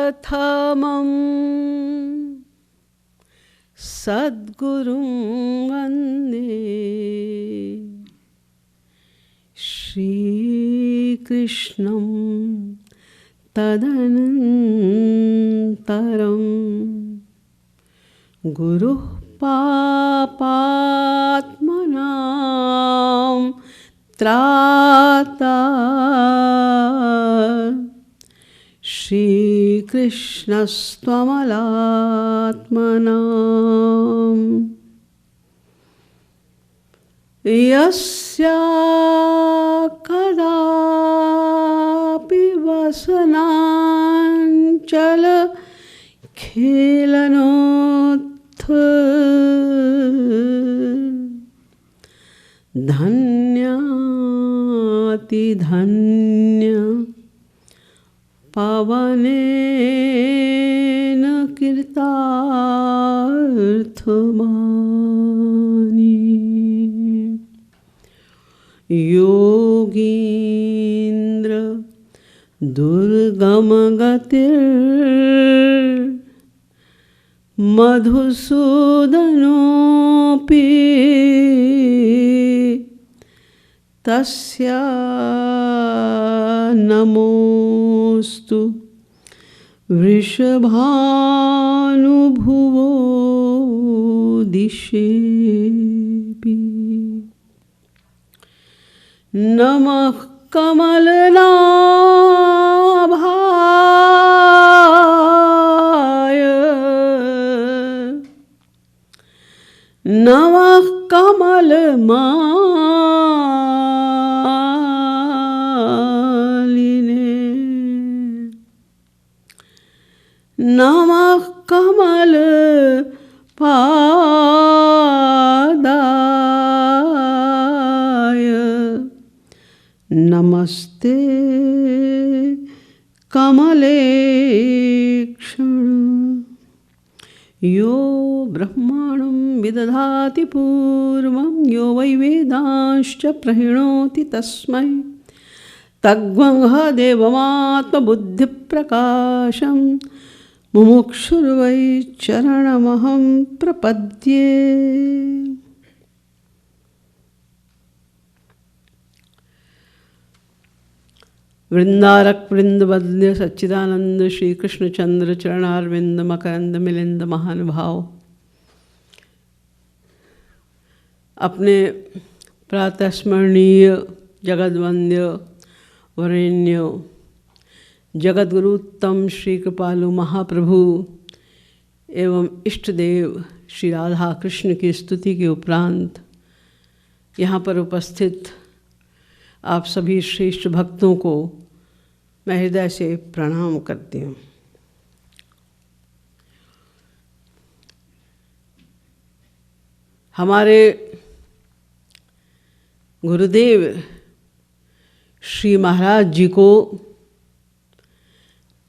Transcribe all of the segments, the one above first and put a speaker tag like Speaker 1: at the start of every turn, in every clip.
Speaker 1: प्रथमं सद्गुरुं वन्दे श्रीकृष्णं तदनन्तरं गुरुः पापात्मनां त्राता श्रीकृष्णस्त्वमलात्मनां यस्या कदापि वसनाञ्चल खेलनोत्थ धन्यातिधन्य पवनेन कृतार्थमानि योगीन्द्र दुर्गमगतिर्मधुसूदनोऽपि तस्या नमोऽस्तु वृषभानुभुवो दिशेऽपि नमः कमलनाभाय नमः कमलमालिने नमः कमलपादाय नमस्ते कमलेक्षण यो ब्रह्माणं विदधाति पूर्वं यो वै वेदांश्च प्रहिणोति तस्मै तद्ग्वंह देवमात्मबुद्धिप्रकाशं मुमुक्षुर्वै चरणमहं प्रपद्ये। वृंदारक वृंदवद्य सच्चिदानंद श्री कृष्णचंद्र चरणारविंद मकरंद मिलिंद महानुभाव अपने प्रातः स्मरणीय जगद्वंद्य वरेण्य जगद्गुरुत्तम श्री कृपालु महाप्रभु एवं इष्टदेव श्री राधा कृष्ण की स्तुति के उपरांत यहाँ पर उपस्थित आप सभी श्रेष्ठ भक्तों को मैं हृदय से प्रणाम करती हूँ। हमारे गुरुदेव श्री महाराज जी को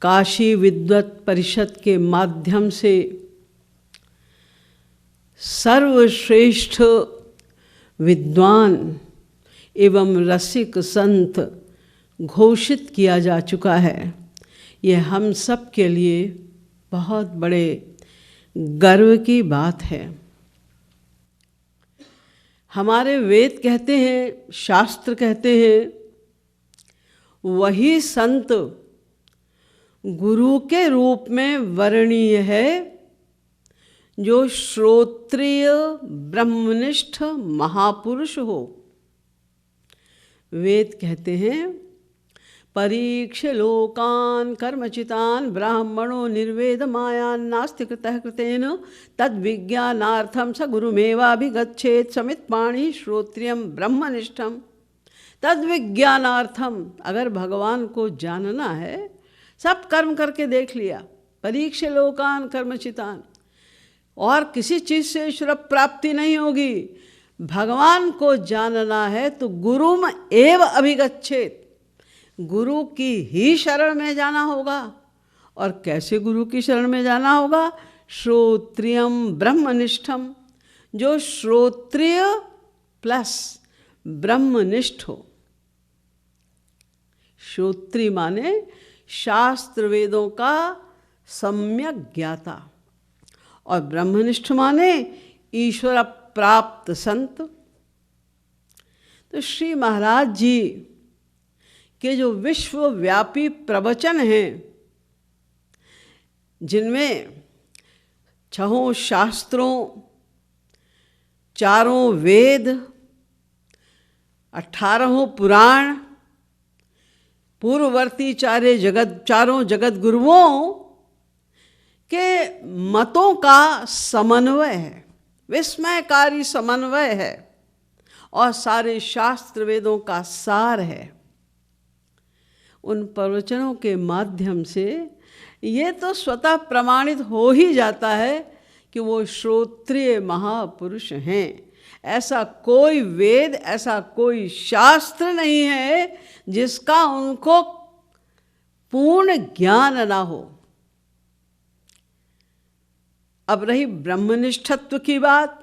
Speaker 1: काशी विद्वत परिषद के माध्यम से सर्वश्रेष्ठ विद्वान एवं रसिक संत घोषित किया जा चुका है। यह हम सब के लिए बहुत बड़े गर्व की बात है। हमारे वेद कहते हैं, शास्त्र कहते हैं, वही संत गुरु के रूप में वर्णीय है जो श्रोत्रिय ब्रह्मनिष्ठ महापुरुष हो। वेद कहते हैं परीक्ष लोकान कर्मचितान ब्राह्मणो निर्वेद मायान नास्ति कृतः कृतेन तद विज्ञानार्थम स गुरुमेवाभिगच्छेत् समित पाणी श्रोत्रियम ब्रह्मनिष्ठम। तद विज्ञानार्थम, अगर भगवान को जानना है, सब कर्म करके देख लिया, परीक्ष लोकान कर्मचितान, और किसी चीज़ से ईश्वर प्राप्ति नहीं होगी। भगवान को जानना है तो गुरुम एव अभिगच्छेत्, गुरु की ही शरण में जाना होगा। और कैसे गुरु की शरण में जाना होगा? श्रोत्रियम ब्रह्मनिष्ठम, जो श्रोत्रिय प्लस ब्रह्मनिष्ठ हो। श्रोत्रिय माने शास्त्र वेदों का सम्यक ज्ञाता। और ब्रह्मनिष्ठ माने ईश्वर प्राप्त संत। तो श्री महाराज जी के जो विश्वव्यापी प्रवचन हैं, जिनमें 6 शास्त्रों, 4 वेद, 18 पुराण, पूर्ववर्ती चारों जगत गुरुओं के मतों का समन्वय है, विस्मयकारी समन्वय है, और सारे शास्त्र वेदों का सार है। उन प्रवचनों के माध्यम से ये तो स्वतः प्रमाणित हो ही जाता है कि वो श्रोत्रिय महापुरुष हैं। ऐसा कोई वेद, ऐसा कोई शास्त्र नहीं है जिसका उनको पूर्ण ज्ञान ना हो। अब रही ब्रह्मनिष्ठत्व की बात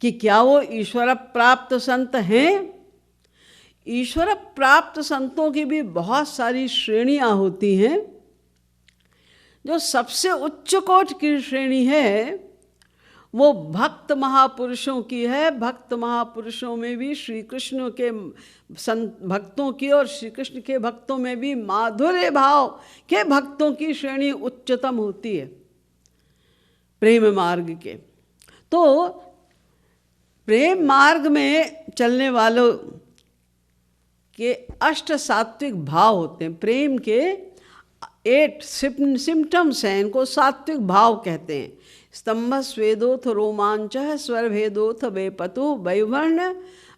Speaker 1: कि क्या वो ईश्वर प्राप्त संत हैं। ईश्वर प्राप्त संतों की भी बहुत सारी श्रेणियां होती हैं। जो सबसे उच्च कोटि की श्रेणी है वो भक्त महापुरुषों की है। भक्त महापुरुषों में भी श्री कृष्ण के भक्तों की और श्री कृष्ण के भक्तों में भी माधुर्य भाव के भक्तों की श्रेणी उच्चतम होती है प्रेम मार्ग के। तो प्रेम मार्ग में चलने वालों के 8 सात्विक भाव होते हैं। प्रेम के 8 सिम्टम्स हैं, इनको सात्विक भाव कहते हैं। स्तंभ स्वेदोथ रोमांच स्वरभेदोथ बेपतु वैवर्ण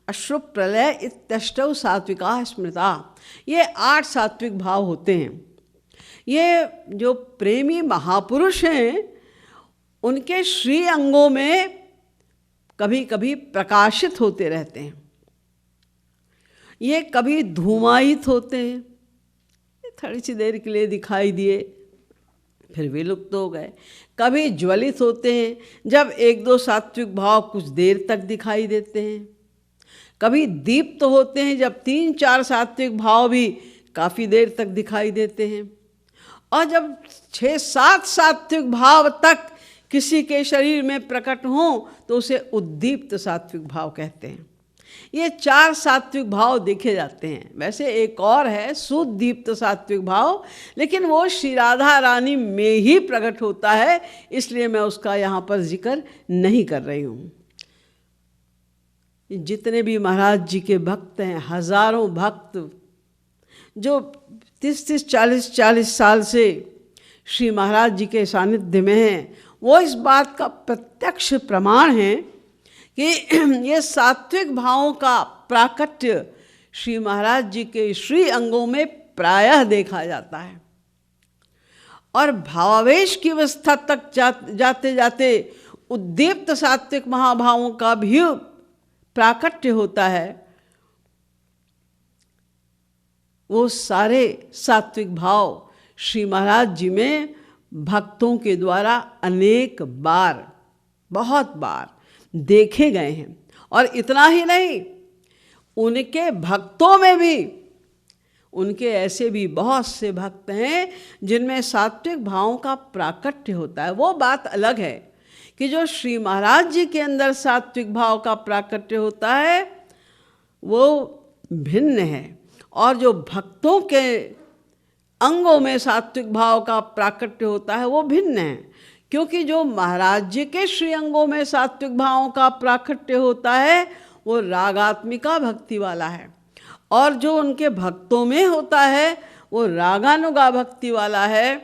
Speaker 1: अश्रु प्रलय इत्यष्टौ सात्विका स्मृता। ये 8 सात्विक भाव होते हैं। ये जो प्रेमी महापुरुष हैं उनके श्री अंगों में कभी कभी प्रकाशित होते रहते हैं। ये कभी धूमायित होते हैं, थोड़ी सी देर के लिए दिखाई दिए फिर विलुप्त हो गए। कभी ज्वलित होते हैं, जब 1-2 सात्विक भाव कुछ देर तक दिखाई देते हैं। कभी दीप्त होते हैं, जब 3-4 सात्विक भाव भी काफ़ी देर तक दिखाई देते हैं। और जब 6-7 सात्विक भाव तक किसी के शरीर में प्रकट हों तो उसे उद्दीप्त सात्विक भाव कहते हैं। ये 4 सात्विक भाव देखे जाते हैं। वैसे एक और है सुदीप्त सात्विक भाव, लेकिन वो श्री राधा रानी में ही प्रकट होता है, इसलिए मैं उसका यहाँ पर जिक्र नहीं कर रही हूँ। जितने भी महाराज जी के भक्त हैं, हजारों भक्त जो 30-30, 40-40 साल से श्री महाराज जी के सानिध्य में हैं, वो इस बात का प्रत्यक्ष प्रमाण है कि ये सात्विक भावों का प्राकट्य श्री महाराज जी के श्री अंगों में प्रायः देखा जाता है। और भावावेश की अवस्था तक जाते जाते उद्दीप्त सात्विक महाभावों का भी प्राकट्य होता है। वो सारे सात्विक भाव श्री महाराज जी में भक्तों के द्वारा अनेक बार, बहुत बार देखे गए हैं। और इतना ही नहीं, उनके भक्तों में भी, उनके ऐसे भी बहुत से भक्त हैं जिनमें सात्विक भावों का प्राकट्य होता है। वो बात अलग है कि जो श्री महाराज जी के अंदर सात्विक भाव का प्राकट्य होता है वो भिन्न है, और जो भक्तों के अंगों में सात्विक भाव का प्राकट्य होता है वो भिन्न है। क्योंकि जो महाराज जी के श्री अंगों में सात्विक भावों का प्राकट्य होता है वो रागात्मिका भक्ति वाला है, और जो उनके भक्तों में होता है वो रागानुगा भक्ति वाला है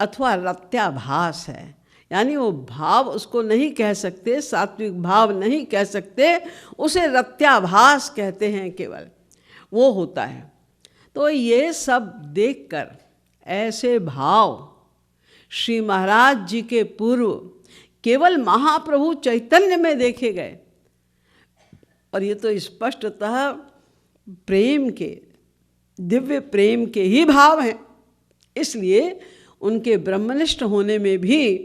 Speaker 1: अथवा रत्याभास है। यानी वो भाव उसको नहीं कह सकते, सात्विक भाव नहीं कह सकते, उसे रत्याभास कहते हैं, केवल वो होता है। तो ये सब देखकर ऐसे भाव श्री महाराज जी के पूर्व केवल महाप्रभु चैतन्य में देखे गए, और ये तो स्पष्टतः प्रेम के, दिव्य प्रेम के ही भाव हैं। इसलिए उनके ब्रह्मनिष्ठ होने में भी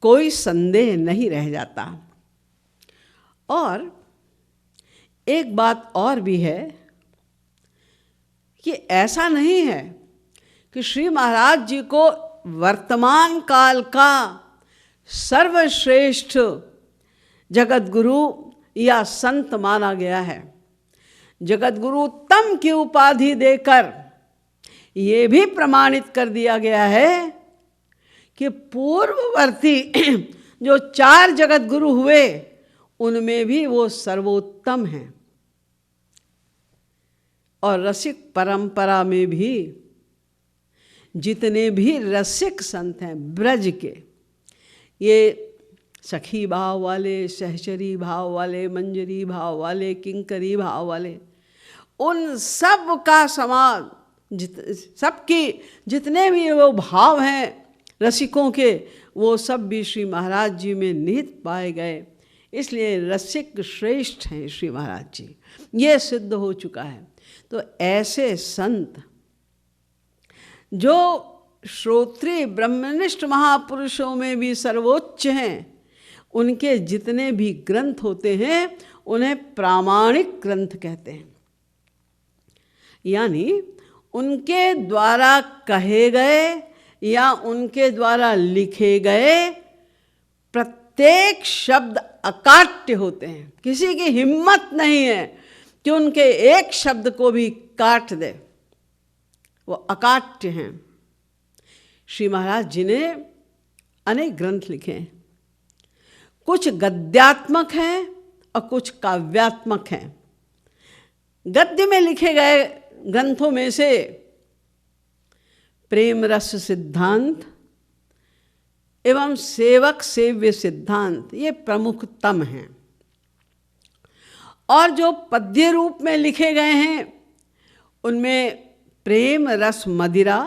Speaker 1: कोई संदेह नहीं रह जाता। और एक बात और भी है कि ऐसा नहीं है कि श्री महाराज जी को वर्तमान काल का सर्वश्रेष्ठ जगत गुरु या संत माना गया है। जगत गुरु तम की उपाधि देकर ये भी प्रमाणित कर दिया गया है कि पूर्ववर्ती जो 4 जगत गुरु हुए उनमें भी वो सर्वोत्तम हैं। और रसिक परंपरा में भी जितने भी रसिक संत हैं ब्रज के, ये सखी भाव वाले, सहचरी भाव वाले, मंजरी भाव वाले, किंकरी भाव वाले, उन सब का समाज सबकी जितने भी वो भाव हैं रसिकों के, वो सब भी श्री महाराज जी में निहित पाए गए। इसलिए रसिक श्रेष्ठ हैं श्री महाराज जी, ये सिद्ध हो चुका है। तो ऐसे संत जो श्रोत्रिय ब्रह्मनिष्ठ महापुरुषों में भी सर्वोच्च हैं, उनके जितने भी ग्रंथ होते हैं उन्हें प्रामाणिक ग्रंथ कहते हैं। यानी उनके द्वारा कहे गए या उनके द्वारा लिखे गए प्रत्येक शब्द अकाट्य होते हैं। किसी की हिम्मत नहीं है कि उनके एक शब्द को भी काट दे, वो अकाट्य हैं। श्री महाराज जी ने अनेक ग्रंथ लिखे हैं, कुछ गद्यात्मक हैं और कुछ काव्यात्मक हैं। गद्य में लिखे गए ग्रंथों में से प्रेम रस सिद्धांत एवं सेवक सेव्य सिद्धांत ये प्रमुखतम हैं। और जो पद्य रूप में लिखे गए हैं उनमें प्रेम रस मदिरा,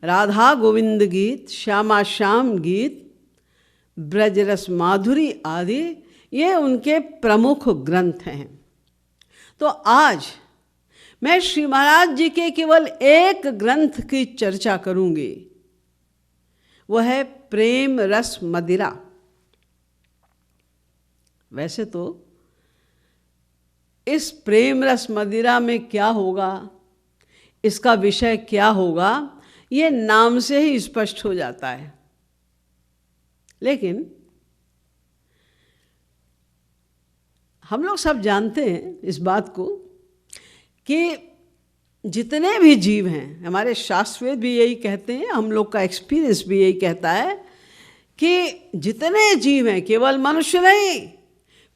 Speaker 1: राधा गोविंद गीत, श्यामा श्याम गीत, ब्रज रस माधुरी आदि ये उनके प्रमुख ग्रंथ हैं। तो आज मैं श्री महाराज जी के केवल एक ग्रंथ की चर्चा करूंगी, वह है प्रेम रस मदिरा। वैसे तो इस प्रेम रस मदिरा में क्या होगा, इसका विषय क्या होगा, ये नाम से ही स्पष्ट हो जाता है। लेकिन हम लोग सब जानते हैं इस बात को कि जितने भी जीव हैं, हमारे शास्त्रवेद भी यही कहते हैं, हम लोग का एक्सपीरियंस भी यही कहता है कि जितने जीव हैं, केवल मनुष्य नहीं,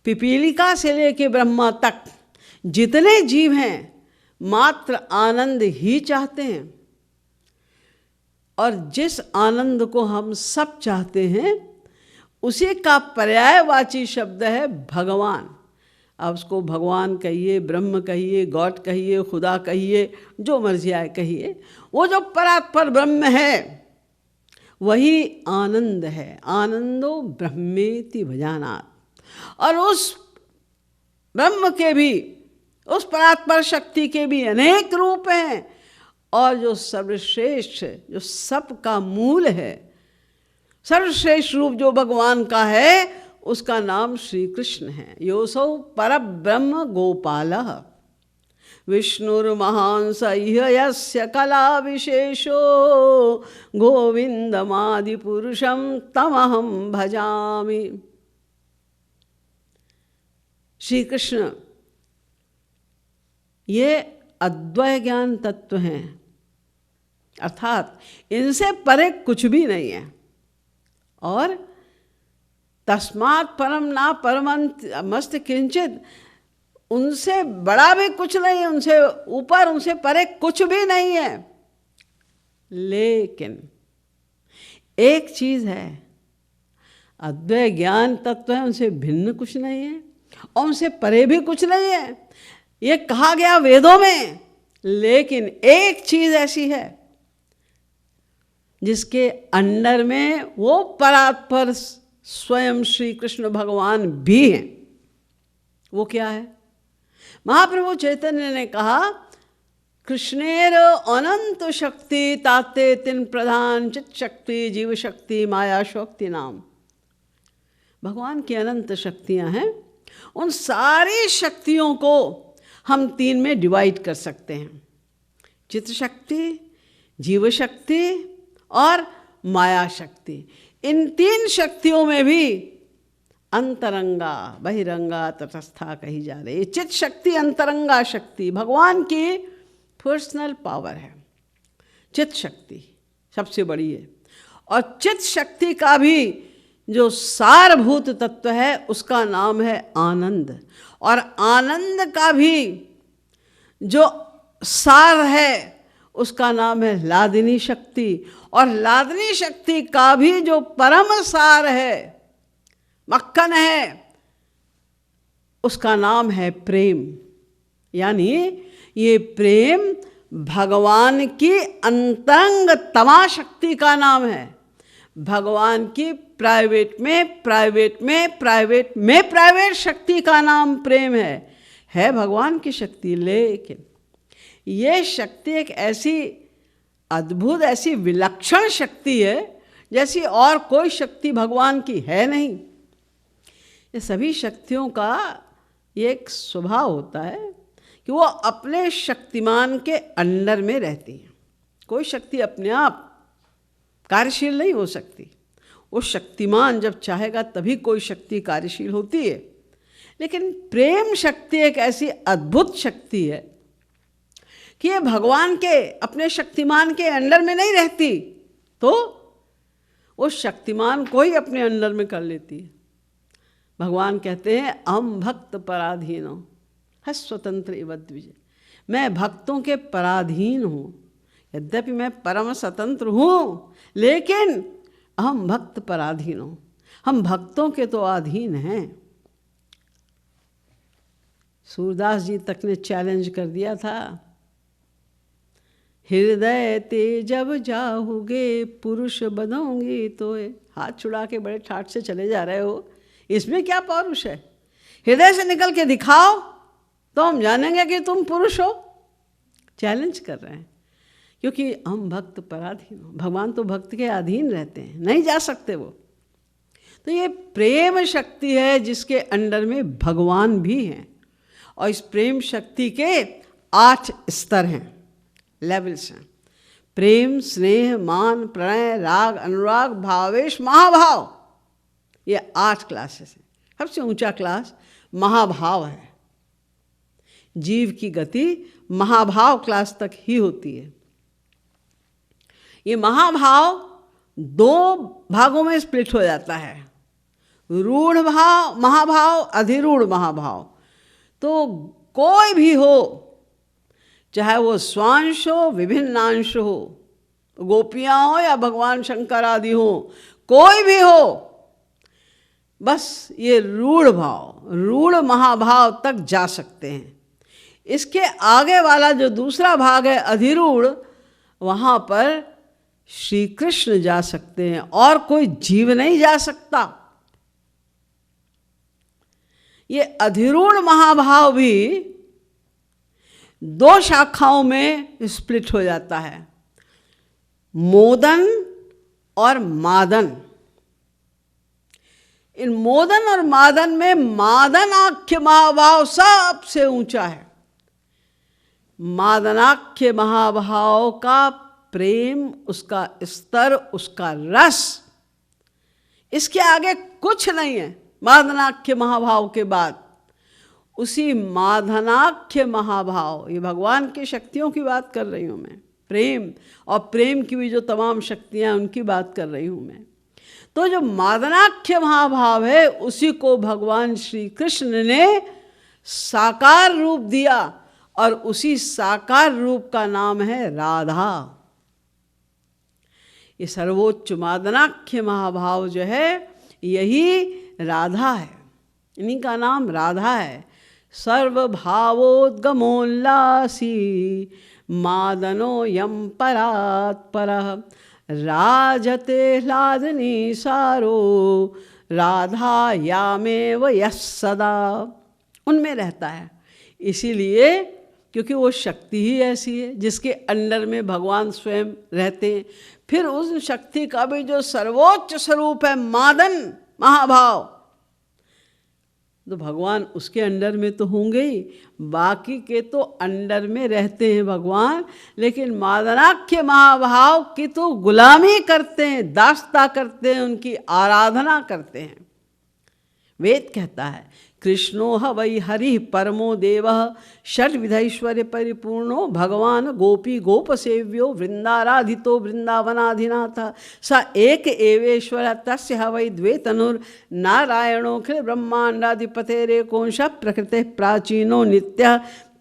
Speaker 1: पिपीलिका से लेके ब्रह्मा तक जितने जीव हैं मात्र आनंद ही चाहते हैं। और जिस आनंद को हम सब चाहते हैं उसी का पर्यायवाची शब्द है भगवान। अब उसको भगवान कहिए, ब्रह्म कहिए, गॉड कहिए, खुदा कहिए, जो मर्जी आए कहिए, वो जो परात्पर ब्रह्म है वही आनंद है। आनंदो ब्रह्मेति भजानात्। और उस ब्रह्म के भी, उस परात्पर शक्ति के भी अनेक रूप हैं, और जो सर्वश्रेष्ठ, जो सबका मूल है, सर्वश्रेष्ठ रूप जो भगवान का है उसका नाम श्री कृष्ण है। योसौ परब्रह्म गोपालः विष्णुर्महांस इह यस्य कला विशेषो गोविंदमादि पुरुषं तमहं भजामि। श्री कृष्ण ये अद्वय ज्ञान तत्व हैं, अर्थात इनसे परे कुछ भी नहीं है। और तस्मात् परम ना परमस्त किंचित, उनसे बड़ा भी कुछ नहीं है, उनसे ऊपर, उनसे परे कुछ भी नहीं है। लेकिन एक चीज है, अद्वय ज्ञान तत्व है, उनसे भिन्न कुछ नहीं है और उनसे परे भी कुछ नहीं है, ये कहा गया वेदों में। लेकिन एक चीज ऐसी है जिसके अंडर में वो परात्पर स्वयं श्री कृष्ण भगवान भी हैं। वो क्या है? महाप्रभु चैतन्य ने कहा, कृष्णेर अनंत शक्ति ताते तिन प्रधान चित शक्ति जीव शक्ति माया शक्ति नाम। भगवान की अनंत शक्तियां हैं, उन सारी शक्तियों को हम 3 में डिवाइड कर सकते हैं। चित्त शक्ति, जीव शक्ति और माया शक्ति। इन तीन शक्तियों में भी अंतरंगा बहिरंगा तटस्था कही जा रही है। चित शक्ति अंतरंगा शक्ति भगवान की पर्सनल पावर है। चित शक्ति सबसे बड़ी है, और चित शक्ति का भी जो सारभूत तत्व है उसका नाम है आनंद, और आनंद का भी जो सार है उसका नाम है लादिनी शक्ति, और लादिनी शक्ति का भी जो परम सार है, मक्खन है, उसका नाम है प्रेम। यानी ये प्रेम भगवान की अंतरंग तमा शक्ति का नाम है। भगवान की प्राइवेट में प्राइवेट में प्राइवेट में प्राइवेट शक्ति का नाम प्रेम है भगवान की शक्ति। लेकिन ये शक्ति एक ऐसी अद्भुत, ऐसी विलक्षण शक्ति है जैसी और कोई शक्ति भगवान की है नहीं। ये सभी शक्तियों का एक स्वभाव होता है कि वो अपने शक्तिमान के अंडर में रहती हैं। कोई शक्ति अपने आप कार्यशील नहीं हो सकती। वो शक्तिमान जब चाहेगा तभी कोई शक्ति कार्यशील होती है। लेकिन प्रेम शक्ति एक ऐसी अद्भुत शक्ति है कि ये भगवान के अपने शक्तिमान के अंडर में नहीं रहती, तो वो शक्तिमान को ही अपने अंडर में कर लेती है। भगवान कहते हैं अहम भक्त पराधीनो है स्वतंत्र इव द्विज। मैं भक्तों के पराधीन हूँ। यद्यपि मैं परम स्वतंत्र हूँ, लेकिन अहम भक्त पराधीन हूँ। हम भक्तों के तो अधीन हैं। सूरदास जी तक ने चैलेंज कर दिया था, हृदय ते जब जाओगे पुरुष बनोगी तो। हाथ छुड़ा के बड़े ठाठ से चले जा रहे हो, इसमें क्या पौरुष है? हृदय से निकल के दिखाओ तो हम जानेंगे कि तुम पुरुष हो। चैलेंज कर रहे हैं, क्योंकि हम भक्त पराधीन हो। भगवान तो भक्त के अधीन रहते हैं, नहीं जा सकते वो। तो ये प्रेम शक्ति है जिसके अंडर में भगवान भी हैं, और इस प्रेम शक्ति के 8 स्तर हैं, लेवल्स हैं। प्रेम, स्नेह, मान, प्रणय, राग, अनुराग, भावेश, महाभाव, ये 8 क्लासेस हैं। सबसे ऊंचा क्लास महाभाव है। जीव की गति महाभाव क्लास तक ही होती है। ये महाभाव 2 भागों में स्प्लिट हो जाता है, रूढ़ भाव महाभाव, अधिरूढ़ महाभाव। तो कोई भी हो, चाहे वो स्वांश हो, विभिन्नांश हो, गोपियाँ हो या भगवान शंकर आदि हो, कोई भी हो, बस ये रूढ़ भाव, रूढ़ महाभाव तक जा सकते हैं। इसके आगे वाला जो दूसरा भाग है अधिरूढ़, वहाँ पर श्री कृष्ण जा सकते हैं, और कोई जीव नहीं जा सकता। ये अधिरूढ़ महाभाव भी 2 शाखाओं में स्प्लिट हो जाता है, मोदन और मादन। इन मोदन और मादन में मादनाख्य महाभाव सबसे ऊंचा है। मादनाख्य महाभाव का प्रेम, उसका स्तर, उसका रस, इसके आगे कुछ नहीं है। मादनाख्य महाभाव के बाद उसी मादनाख्य महाभाव, ये भगवान की शक्तियों की बात कर रही हूँ मैं, प्रेम, और प्रेम की भी जो तमाम शक्तियाँ उनकी बात कर रही हूँ मैं। तो जो मादनाख्य महाभाव है उसी को भगवान श्री कृष्ण ने साकार रूप दिया, और उसी साकार रूप का नाम है राधा। ये सर्वोच्च मादनाख्य महाभाव जो है यही राधा है, इन्हीं का नाम राधा है। सर्वभावोद्गमोल्लासी मादनो यम परात्परः राजते ह्लादनी सारो राधा यामेव यः सदा। उनमें रहता है, इसीलिए क्योंकि वो शक्ति ही ऐसी है जिसके अंडर में भगवान स्वयं रहते हैं। फिर उस शक्ति का भी जो सर्वोच्च स्वरूप है मादन महाभाव, तो भगवान उसके अंडर में तो होंगे ही, बाकी के तो अंडर में रहते हैं भगवान, लेकिन मादनाख्य महाभाव की तो गुलामी करते हैं, दास्ता करते हैं, उनकी आराधना करते हैं। वेद कहता है कृष्णो ह वै हरि परमो देवः षड्विधैश्वर्य परिपूर्णो भगवान गोपी गोप सेव्यो वृंदाराधितो वृंदावनाधिनाथ स एक एवेश्वर तस्य ह वै द्वे तनुर् नारायणोऽखिल ब्रह्मांडाधिपतेरेकोंश प्रकृते प्राचीनो नित्यः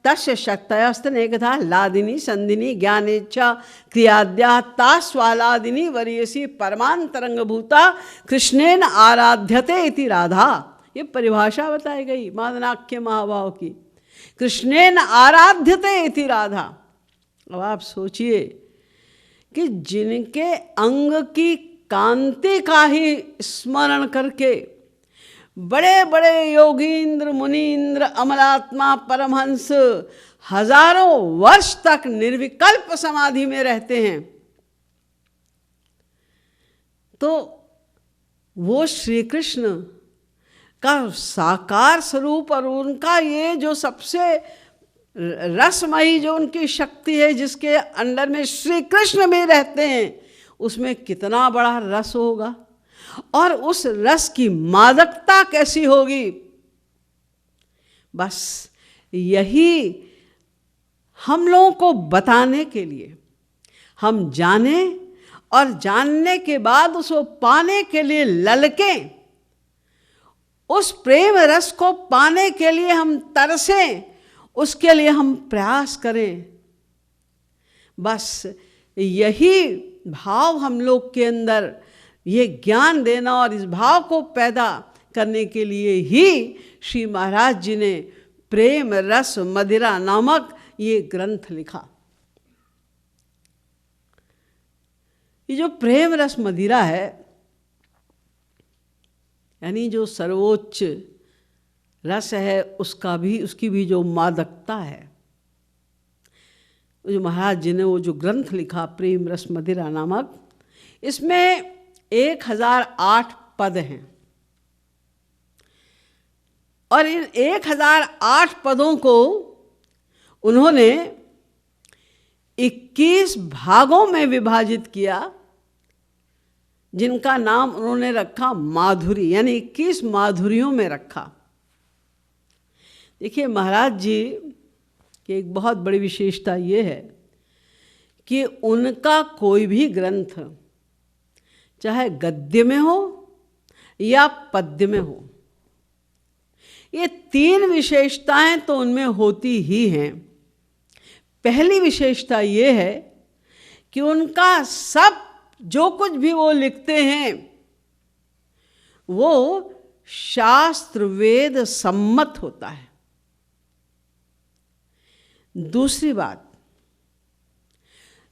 Speaker 1: तस्य शक्तयस्तनेकथा लादिनी संदिनी ज्ञानेच्छा क्रियाद्या तास्वालादिनी वरीयसी परमांतरंगभूता कृष्णेन आराध्यते इति राधा। ये परिभाषा बताई गई मादनाख्य महाभाव की, कृष्णेन आराध्यते इति राधा। अब आप सोचिए कि जिनके अंग की कांति का ही स्मरण करके बड़े बड़े योगींद्र मुनींद्र अमलात्मा परमहंस हजारों वर्ष तक निर्विकल्प समाधि में रहते हैं, तो वो श्री कृष्ण का साकार स्वरूप और उनका ये जो सबसे रसमयी जो उनकी शक्ति है, जिसके अंदर में श्री कृष्ण में रहते हैं, उसमें कितना बड़ा रस होगा और उस रस की मादकता कैसी होगी। बस यही हम लोगों को बताने के लिए, हम जाने और जानने के बाद उसको पाने के लिए ललकें, उस प्रेम रस को पाने के लिए हम तरसें, उसके लिए हम प्रयास करें। बस यही भाव हम लोग के अंदर ये ज्ञान देना और इस भाव को पैदा करने के लिए ही श्री महाराज जी ने प्रेम रस मदिरा नामक ये ग्रंथ लिखा। ये जो प्रेम रस मदिरा है, यानी जो सर्वोच्च रस है, उसकी भी जो मादकता है, जो महाराज जी ने वो जो ग्रंथ लिखा प्रेम रस मदिरा नामक, इसमें 1008 पद हैं और इन 1008 पदों को उन्होंने 21 भागों में विभाजित किया, जिनका नाम उन्होंने रखा माधुरी, यानी 21 माधुरियों में रखा। देखिए महाराज जी की एक बहुत बड़ी विशेषता ये है कि उनका कोई भी ग्रंथ चाहे गद्य में हो या पद्य में हो, ये 3 विशेषताएं तो उनमें होती ही हैं। पहली विशेषता ये है कि उनका सब जो कुछ भी वो लिखते हैं वो शास्त्र वेद सम्मत होता है। दूसरी बात,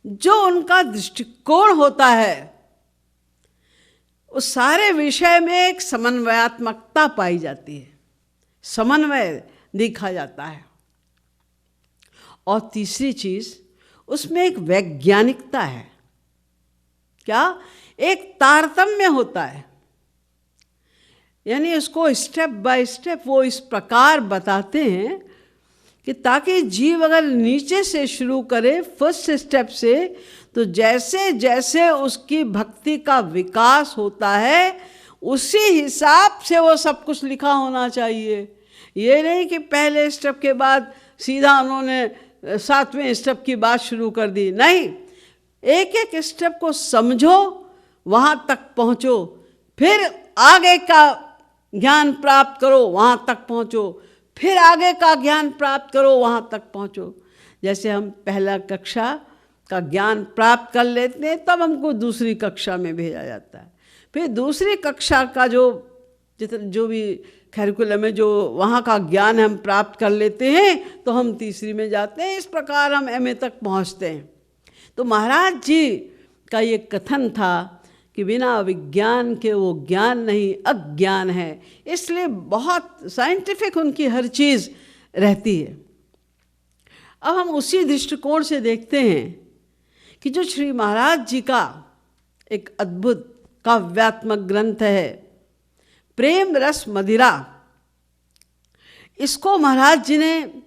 Speaker 1: जो उनका दृष्टिकोण होता है उस सारे विषय में एक समन्वयात्मकता पाई जाती है, समन्वय देखा जाता है। और तीसरी चीज, उसमें एक वैज्ञानिकता है। क्या? एक तारतम्य होता है, यानी उसको स्टेप बाय स्टेप वो इस प्रकार बताते हैं कि ताकि जीव अगर नीचे से शुरू करे फर्स्ट स्टेप से, तो जैसे जैसे उसकी भक्ति का विकास होता है उसी हिसाब से वो सब कुछ लिखा होना चाहिए। ये नहीं कि पहले स्टेप के बाद सीधा उन्होंने 7वें स्टेप की बात शुरू कर दी, नहीं, एक एक स्टेप को समझो, वहाँ तक पहुँचो, फिर आगे का ज्ञान प्राप्त करो, वहाँ तक पहुँचो, फिर आगे का ज्ञान प्राप्त करो, वहाँ तक पहुँचो। जैसे हम पहला कक्षा का ज्ञान प्राप्त कर लेते हैं, तब हमको दूसरी कक्षा में भेजा जाता है, फिर दूसरी कक्षा का जो भी कैरिकुलम है, जो वहाँ का ज्ञान हम प्राप्त कर लेते हैं, तो हम तीसरी में जाते हैं। इस प्रकार हम एमए तक पहुँचते हैं। तो महाराज जी का ये कथन था कि बिना विज्ञान के वो ज्ञान नहीं, अज्ञान है। इसलिए बहुत साइंटिफिक उनकी हर चीज़ रहती है। अब हम उसी दृष्टिकोण से देखते हैं कि जो श्री महाराज जी का एक अद्भुत काव्यात्मक ग्रंथ है प्रेम रस मदिरा, इसको महाराज जी ने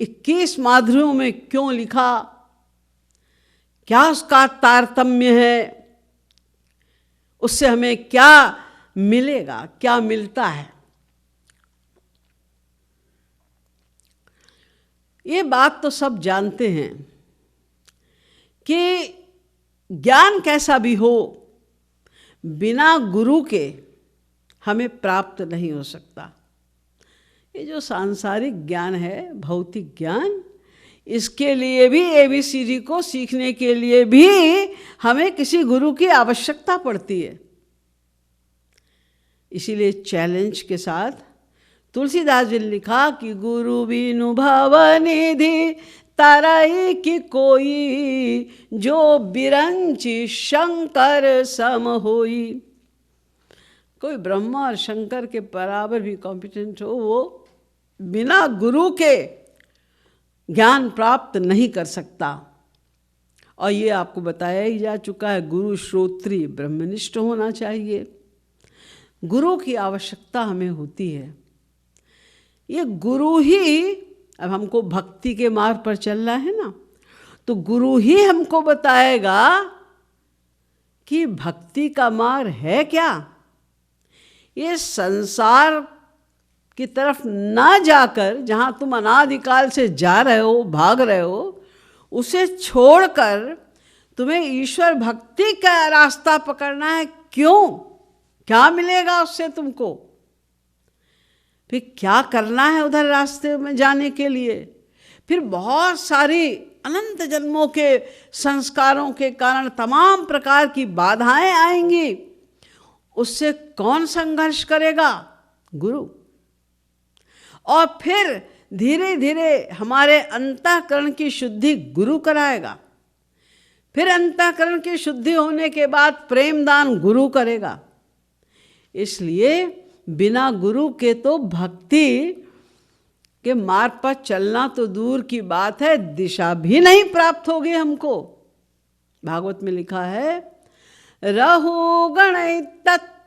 Speaker 1: 21 माधुर्यों में क्यों लिखा, क्या उसका तारतम्य है, उससे हमें क्या मिलेगा, क्या मिलता है। ये बात तो सब जानते हैं कि ज्ञान कैसा भी हो, बिना गुरु के हमें प्राप्त नहीं हो सकता। ये जो सांसारिक ज्ञान है, भौतिक ज्ञान, इसके लिए भी ABCD को सीखने के लिए भी हमें किसी गुरु की आवश्यकता पड़ती है। इसीलिए चैलेंज के साथ तुलसीदास जी ने लिखा कि गुरु बिनु भव निधि तरई की कोई, जो बिरंची शंकर सम होई। कोई ब्रह्मा और शंकर के बराबर भी कॉम्पिटेंट हो, वो बिना गुरु के ज्ञान प्राप्त नहीं कर सकता। और ये आपको बताया ही जा चुका है, गुरु श्रोत्री ब्रह्मनिष्ठ होना चाहिए। गुरु की आवश्यकता हमें होती है। ये गुरु ही, अब हमको भक्ति के मार्ग पर चलना है ना, तो गुरु ही हमको बताएगा कि भक्ति का मार्ग है क्या। ये संसार की तरफ ना जाकर, जहाँ तुम अनादिकाल से जा रहे हो, भाग रहे हो, उसे छोड़कर तुम्हें ईश्वर भक्ति का रास्ता पकड़ना है। क्यों? क्या मिलेगा उससे तुमको? फिर क्या करना है उधर रास्ते में जाने के लिए? फिर बहुत सारी अनंत जन्मों के संस्कारों के कारण तमाम प्रकार की बाधाएं आएंगी। उससे कौन संघर्ष करेगा? गुरु। और फिर धीरे धीरे हमारे अंतःकरण की शुद्धि गुरु कराएगा। फिर अंतःकरण की शुद्धि होने के बाद प्रेम दान गुरु करेगा। इसलिए बिना गुरु के तो भक्ति के मार्ग पर चलना तो दूर की बात है, दिशा भी नहीं प्राप्त होगी हमको। भागवत में लिखा है, रहु गण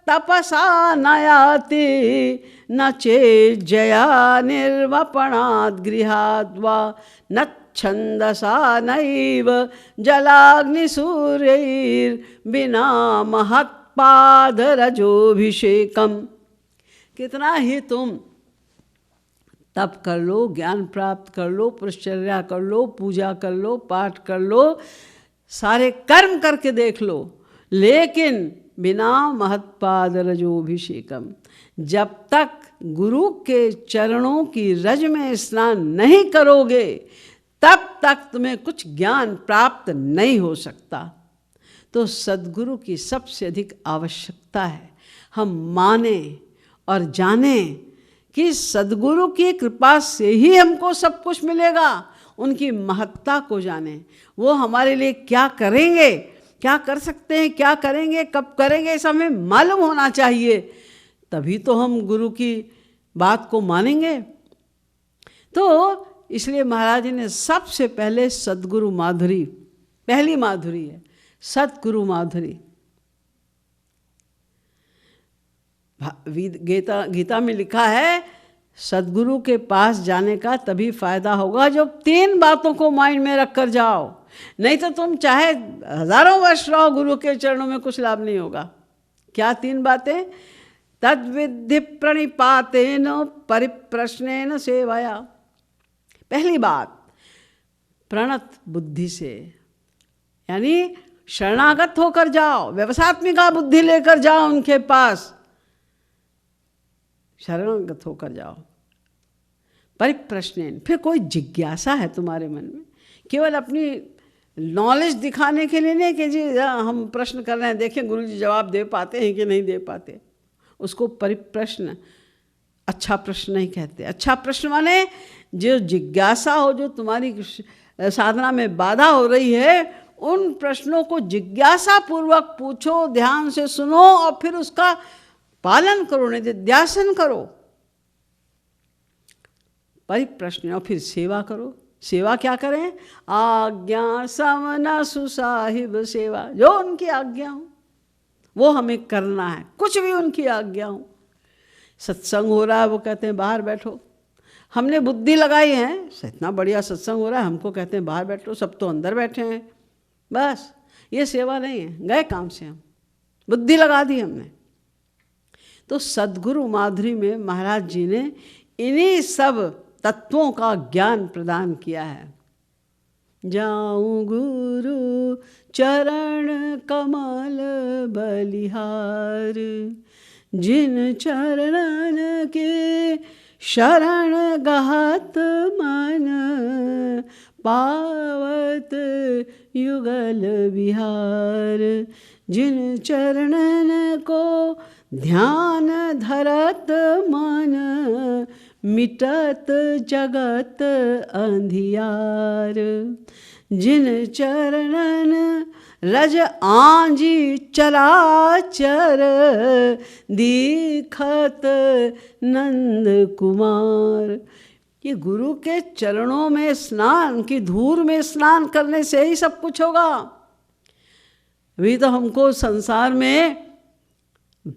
Speaker 1: तपसा नयाति न चे जया निर्वपणात् गृहाद् वा न छंदसा नैव जलाग्नि सूर्यैर् बिना महत्पाद रजोभिषेकम। कितना ही तुम तप कर लो, ज्ञान प्राप्त कर लो, पुरुषचर्या कर लो, पूजा कर लो, पाठ कर लो, सारे कर्म करके देख लो, लेकिन बिना महत्पाद रजोभिषेकम, जब तक गुरु के चरणों की रज में स्नान नहीं करोगे तब तक तुम्हें कुछ ज्ञान प्राप्त नहीं हो सकता। तो सद्गुरु की सबसे अधिक आवश्यकता है। हम माने और जाने कि सद्गुरु की कृपा से ही हमको सब कुछ मिलेगा। उनकी महत्ता को जाने, वो हमारे लिए क्या करेंगे, क्या कर सकते हैं, क्या करेंगे, कब करेंगे, ऐसा हमें मालूम होना चाहिए। तभी तो हम गुरु की बात को मानेंगे। तो इसलिए महाराज जी ने सबसे पहले सद्गुरु माधुरी, पहली माधुरी है सद्गुरु माधुरी। गीता में लिखा है, सद्गुरु के पास जाने का तभी फायदा होगा जब 3 बातों को माइंड में रख कर जाओ। नहीं तो तुम चाहे हजारों वर्ष रहो गुरु के चरणों में, कुछ लाभ नहीं होगा। क्या 3 बातें? तद्विद्धि प्रणिपातेन परिप्रश्नेन सेवया। पहली बात, प्रणत बुद्धि से, यानी शरणागत होकर जाओ, व्यवसात्मिका बुद्धि लेकर जाओ उनके पास, शरणागत होकर जाओ। परिप्रश्नेन, फिर कोई जिज्ञासा है तुम्हारे मन में, केवल अपनी नॉलेज दिखाने के लिए नहीं कि जी हम प्रश्न कर रहे हैं, देखें गुरु जी जवाब दे पाते हैं कि नहीं दे पाते। उसको परिप्रश्न, अच्छा प्रश्न नहीं कहते। अच्छा प्रश्न माने जो जिज्ञासा हो, जो तुम्हारी साधना में बाधा हो रही है, उन प्रश्नों को जिज्ञासा पूर्वक पूछो, ध्यान से सुनो और फिर उसका पालन करो, निधिध्यासन करो। परिप्रश्न, और फिर सेवा करो। सेवा क्या करें? आज्ञा समन सुसाहिब सेवा, जो उनकी आज्ञा हो वो हमें करना है, कुछ भी उनकी आज्ञा हो। सत्संग हो रहा है, वो कहते हैं बाहर बैठो, हमने बुद्धि लगाई है, इतना बढ़िया सत्संग हो रहा है, हमको कहते हैं बाहर बैठो, सब तो अंदर बैठे हैं, बस ये सेवा नहीं है, गए काम से, हम बुद्धि लगा दी हमने। तो सद्गुरु माधुरी में महाराज जी ने इन्हीं सब तत्वों का ज्ञान प्रदान किया है। जाऊं गुरु चरण कमल बलिहार, जिन चरणन के शरण गहत मन, पावत युगल विहार। जिन चरणन को ध्यान धरत मन, मिटत जगत अंधियार। जिन चरणन रज आंजी चराचर, दीखत नंद कुमार। ये गुरु के चरणों में स्नान की धूल में स्नान करने से ही सब कुछ होगा। अभी तो हमको संसार में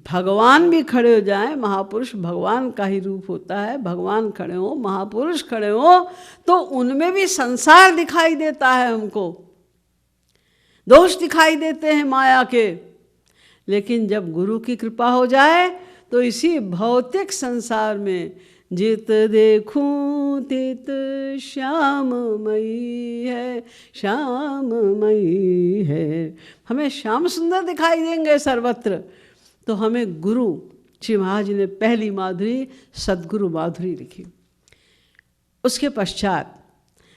Speaker 1: भगवान भी खड़े हो जाएं, महापुरुष भगवान का ही रूप होता है, भगवान खड़े हो, महापुरुष खड़े हो, तो उनमें भी संसार दिखाई देता है, हमको दोष दिखाई देते हैं माया के। लेकिन जब गुरु की कृपा हो जाए तो इसी भौतिक संसार में जित देखूं तित श्याममयी है, श्याममयी है। हमें श्याम सुंदर दिखाई देंगे सर्वत्र। तो हमें गुरु श्री महाराज जी ने पहली माधुरी सद्गुरु माधुरी लिखी। उसके पश्चात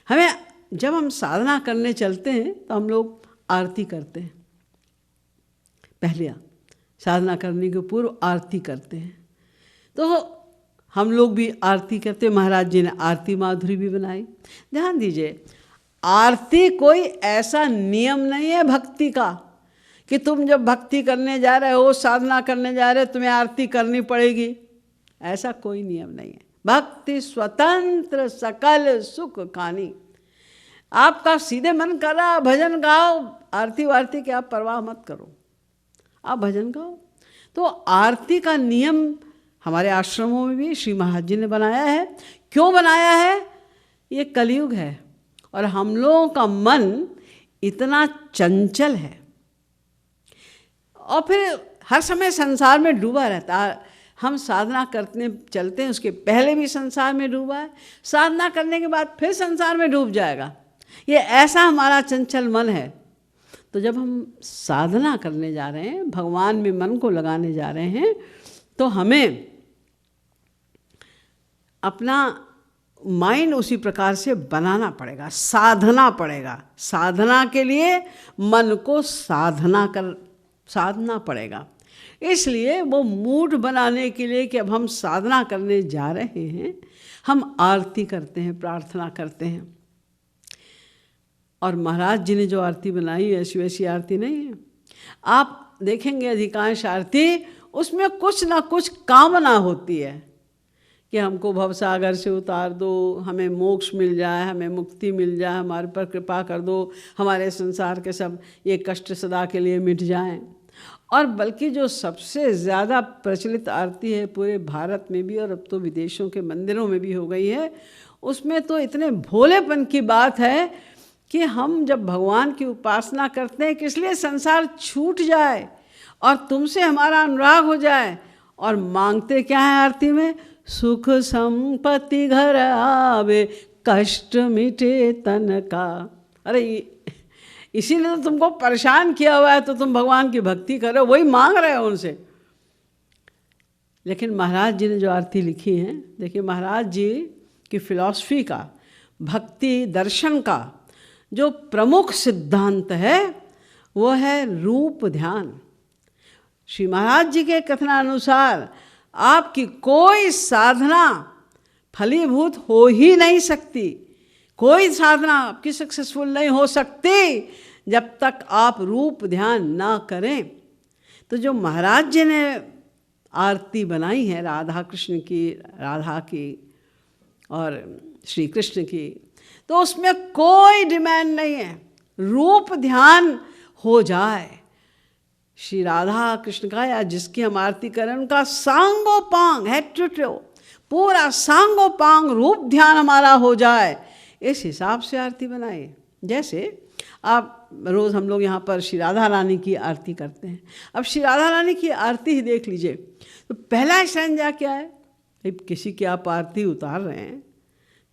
Speaker 1: हमें, जब हम साधना करने चलते हैं तो हम लोग आरती करते हैं। पहले साधना करने के पूर्व आरती करते हैं। तो हम लोग भी आरती करते हैं। महाराज जी ने आरती माधुरी भी बनाई। ध्यान दीजिए, आरती कोई ऐसा नियम नहीं है भक्ति का कि तुम जब भक्ति करने जा रहे हो, साधना करने जा रहे हो, तुम्हें आरती करनी पड़ेगी, ऐसा कोई नियम नहीं है। भक्ति स्वतंत्र सकल सुख खानी। आपका सीधे मन कर रहा भजन गाओ, आरती वारती की आप परवाह मत करो, आप भजन गाओ। तो आरती का नियम हमारे आश्रमों में भी श्री महाराज जी ने बनाया है। क्यों बनाया है? ये कलयुग है और हम लोगों का मन इतना चंचल है और फिर हर समय संसार में डूबा रहता है। हम साधना करने चलते हैं, उसके पहले भी संसार में डूबा है, साधना करने के बाद फिर संसार में डूब जाएगा। ये ऐसा हमारा चंचल मन है। तो जब हम साधना करने जा रहे हैं, भगवान में मन को लगाने जा रहे हैं, तो हमें अपना माइंड उसी प्रकार से बनाना पड़ेगा, साधना पड़ेगा। साधना के लिए मन को साधना पड़ेगा। इसलिए वो मूड बनाने के लिए कि अब हम साधना करने जा रहे हैं, हम आरती करते हैं, प्रार्थना करते हैं। और महाराज जी ने जो आरती बनाई ऐसी वैसी आरती नहीं है। आप देखेंगे अधिकांश आरती उसमें कुछ ना कुछ कामना होती है कि हमको भवसागर से उतार दो, हमें मोक्ष मिल जाए, हमें मुक्ति मिल जाए, हमारे पर कृपा कर दो, हमारे संसार के सब ये कष्ट सदा के लिए मिट जाएं। और बल्कि जो सबसे ज़्यादा प्रचलित आरती है पूरे भारत में भी और अब तो विदेशों के मंदिरों में भी हो गई है, उसमें तो इतने भोलेपन की बात है कि हम जब भगवान की उपासना करते हैं किस लिए संसार छूट जाए और तुमसे हमारा अनुराग हो जाए। और मांगते क्या है आरती में? सुख संपत्ति घर आवे, कष्ट मिटे तन का। अरे इसीलिए तो तुमको परेशान किया हुआ है, तो तुम भगवान की भक्ति करो, वही मांग रहे हो उनसे। लेकिन महाराज जी ने जो आरती लिखी है, देखिए महाराज जी की फिलॉसफी का, भक्ति दर्शन का जो प्रमुख सिद्धांत है वो है रूप ध्यान। श्री महाराज जी के कथनानुसार आपकी कोई साधना फलीभूत हो ही नहीं सकती, कोई साधना आपकी सक्सेसफुल नहीं हो सकती जब तक आप रूप ध्यान ना करें। तो जो महाराज जी ने आरती बनाई है राधा कृष्ण की, राधा की और श्री कृष्ण की, तो उसमें कोई डिमांड नहीं है, रूप ध्यान हो जाए। श्री राधा कृष्ण का या जिसकी हम आरती करें उनका सांगोपांग हेड टू टो पूरा सांगोपांग रूप ध्यान हमारा हो जाए, इस हिसाब से आरती बनाइए। जैसे आप रोज़ हम लोग यहाँ पर श्री राधा रानी की आरती करते हैं। अब श्री राधा रानी की आरती ही देख लीजिए, तो पहला स्टैंजा क्या है? किसी की आप आरती उतार रहे हैं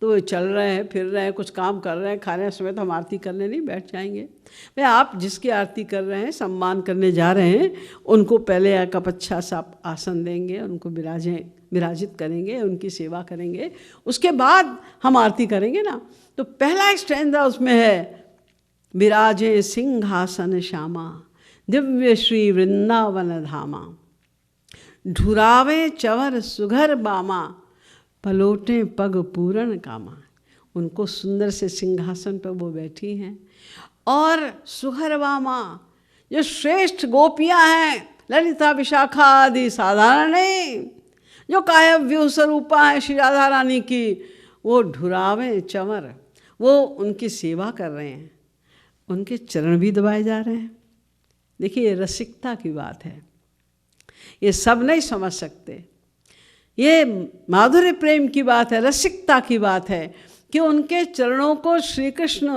Speaker 1: तो चल रहे हैं, फिर रहे हैं, कुछ काम कर रहे हैं, खा रहे हैं, समय तो हम आरती करने नहीं बैठ जाएंगे। भाई आप जिसकी आरती कर रहे हैं, सम्मान करने जा रहे हैं, उनको पहले एक अच्छा सा आसन देंगे, उनको विराजित करेंगे, उनकी सेवा करेंगे, उसके बाद हम आरती करेंगे ना। तो पहला स्टैंजा उसमें है, विराजे सिंहासन श्यामा दिव्य श्री वृंदावन धामा, ढुरावे चवर सुघर बामा, पलोटे पग पूरण कामा। उनको सुंदर से सिंहासन पर वो बैठी हैं, और सुघर बामा जो श्रेष्ठ गोपियां हैं, ललिता विशाखा आदि साधारण नहीं, जो कायव्यूह स्वरूपा है श्री राधा रानी की, वो ढुरावे चंवर, वो उनकी सेवा कर रहे हैं, उनके चरण भी दबाए जा रहे हैं। देखिए ये रसिकता की बात है, ये सब नहीं समझ सकते, ये माधुर्य प्रेम की बात है, रसिकता की बात है कि उनके चरणों को श्री कृष्ण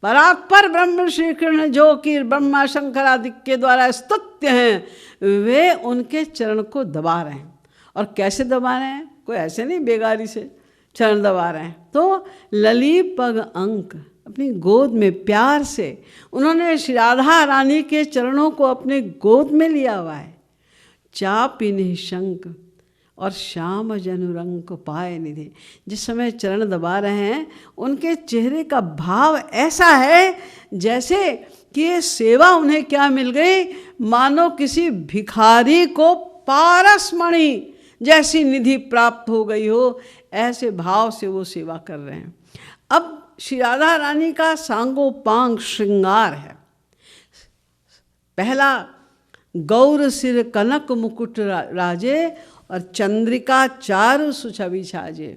Speaker 1: परात्पर ब्रह्म श्री कृष्ण जो कि ब्रह्मा शंकर आदि के द्वारा स्तुत्य हैं, वे उनके चरण को दबा रहे हैं। और कैसे दबा रहे हैं? कोई ऐसे नहीं बेगारी से चरण दबा रहे हैं। तो लली पग अंक, अपनी गोद में प्यार से उन्होंने श्री राधा रानी के चरणों को अपने गोद में लिया हुआ है। चापि निशंक और श्याम जनुरंग को पाए निधि, जिस समय चरण दबा रहे हैं उनके चेहरे का भाव ऐसा है जैसे कि ये सेवा उन्हें क्या मिल गई, मानो किसी भिखारी को पारसमणि जैसी निधि प्राप्त हो गई हो, ऐसे भाव से वो सेवा कर रहे हैं। अब श्री राधा रानी का सांगोपांग श्रृंगार है। पहला, गौर सिर कनक मुकुट राजे और चंद्रिका चारु सुछवि छाजे,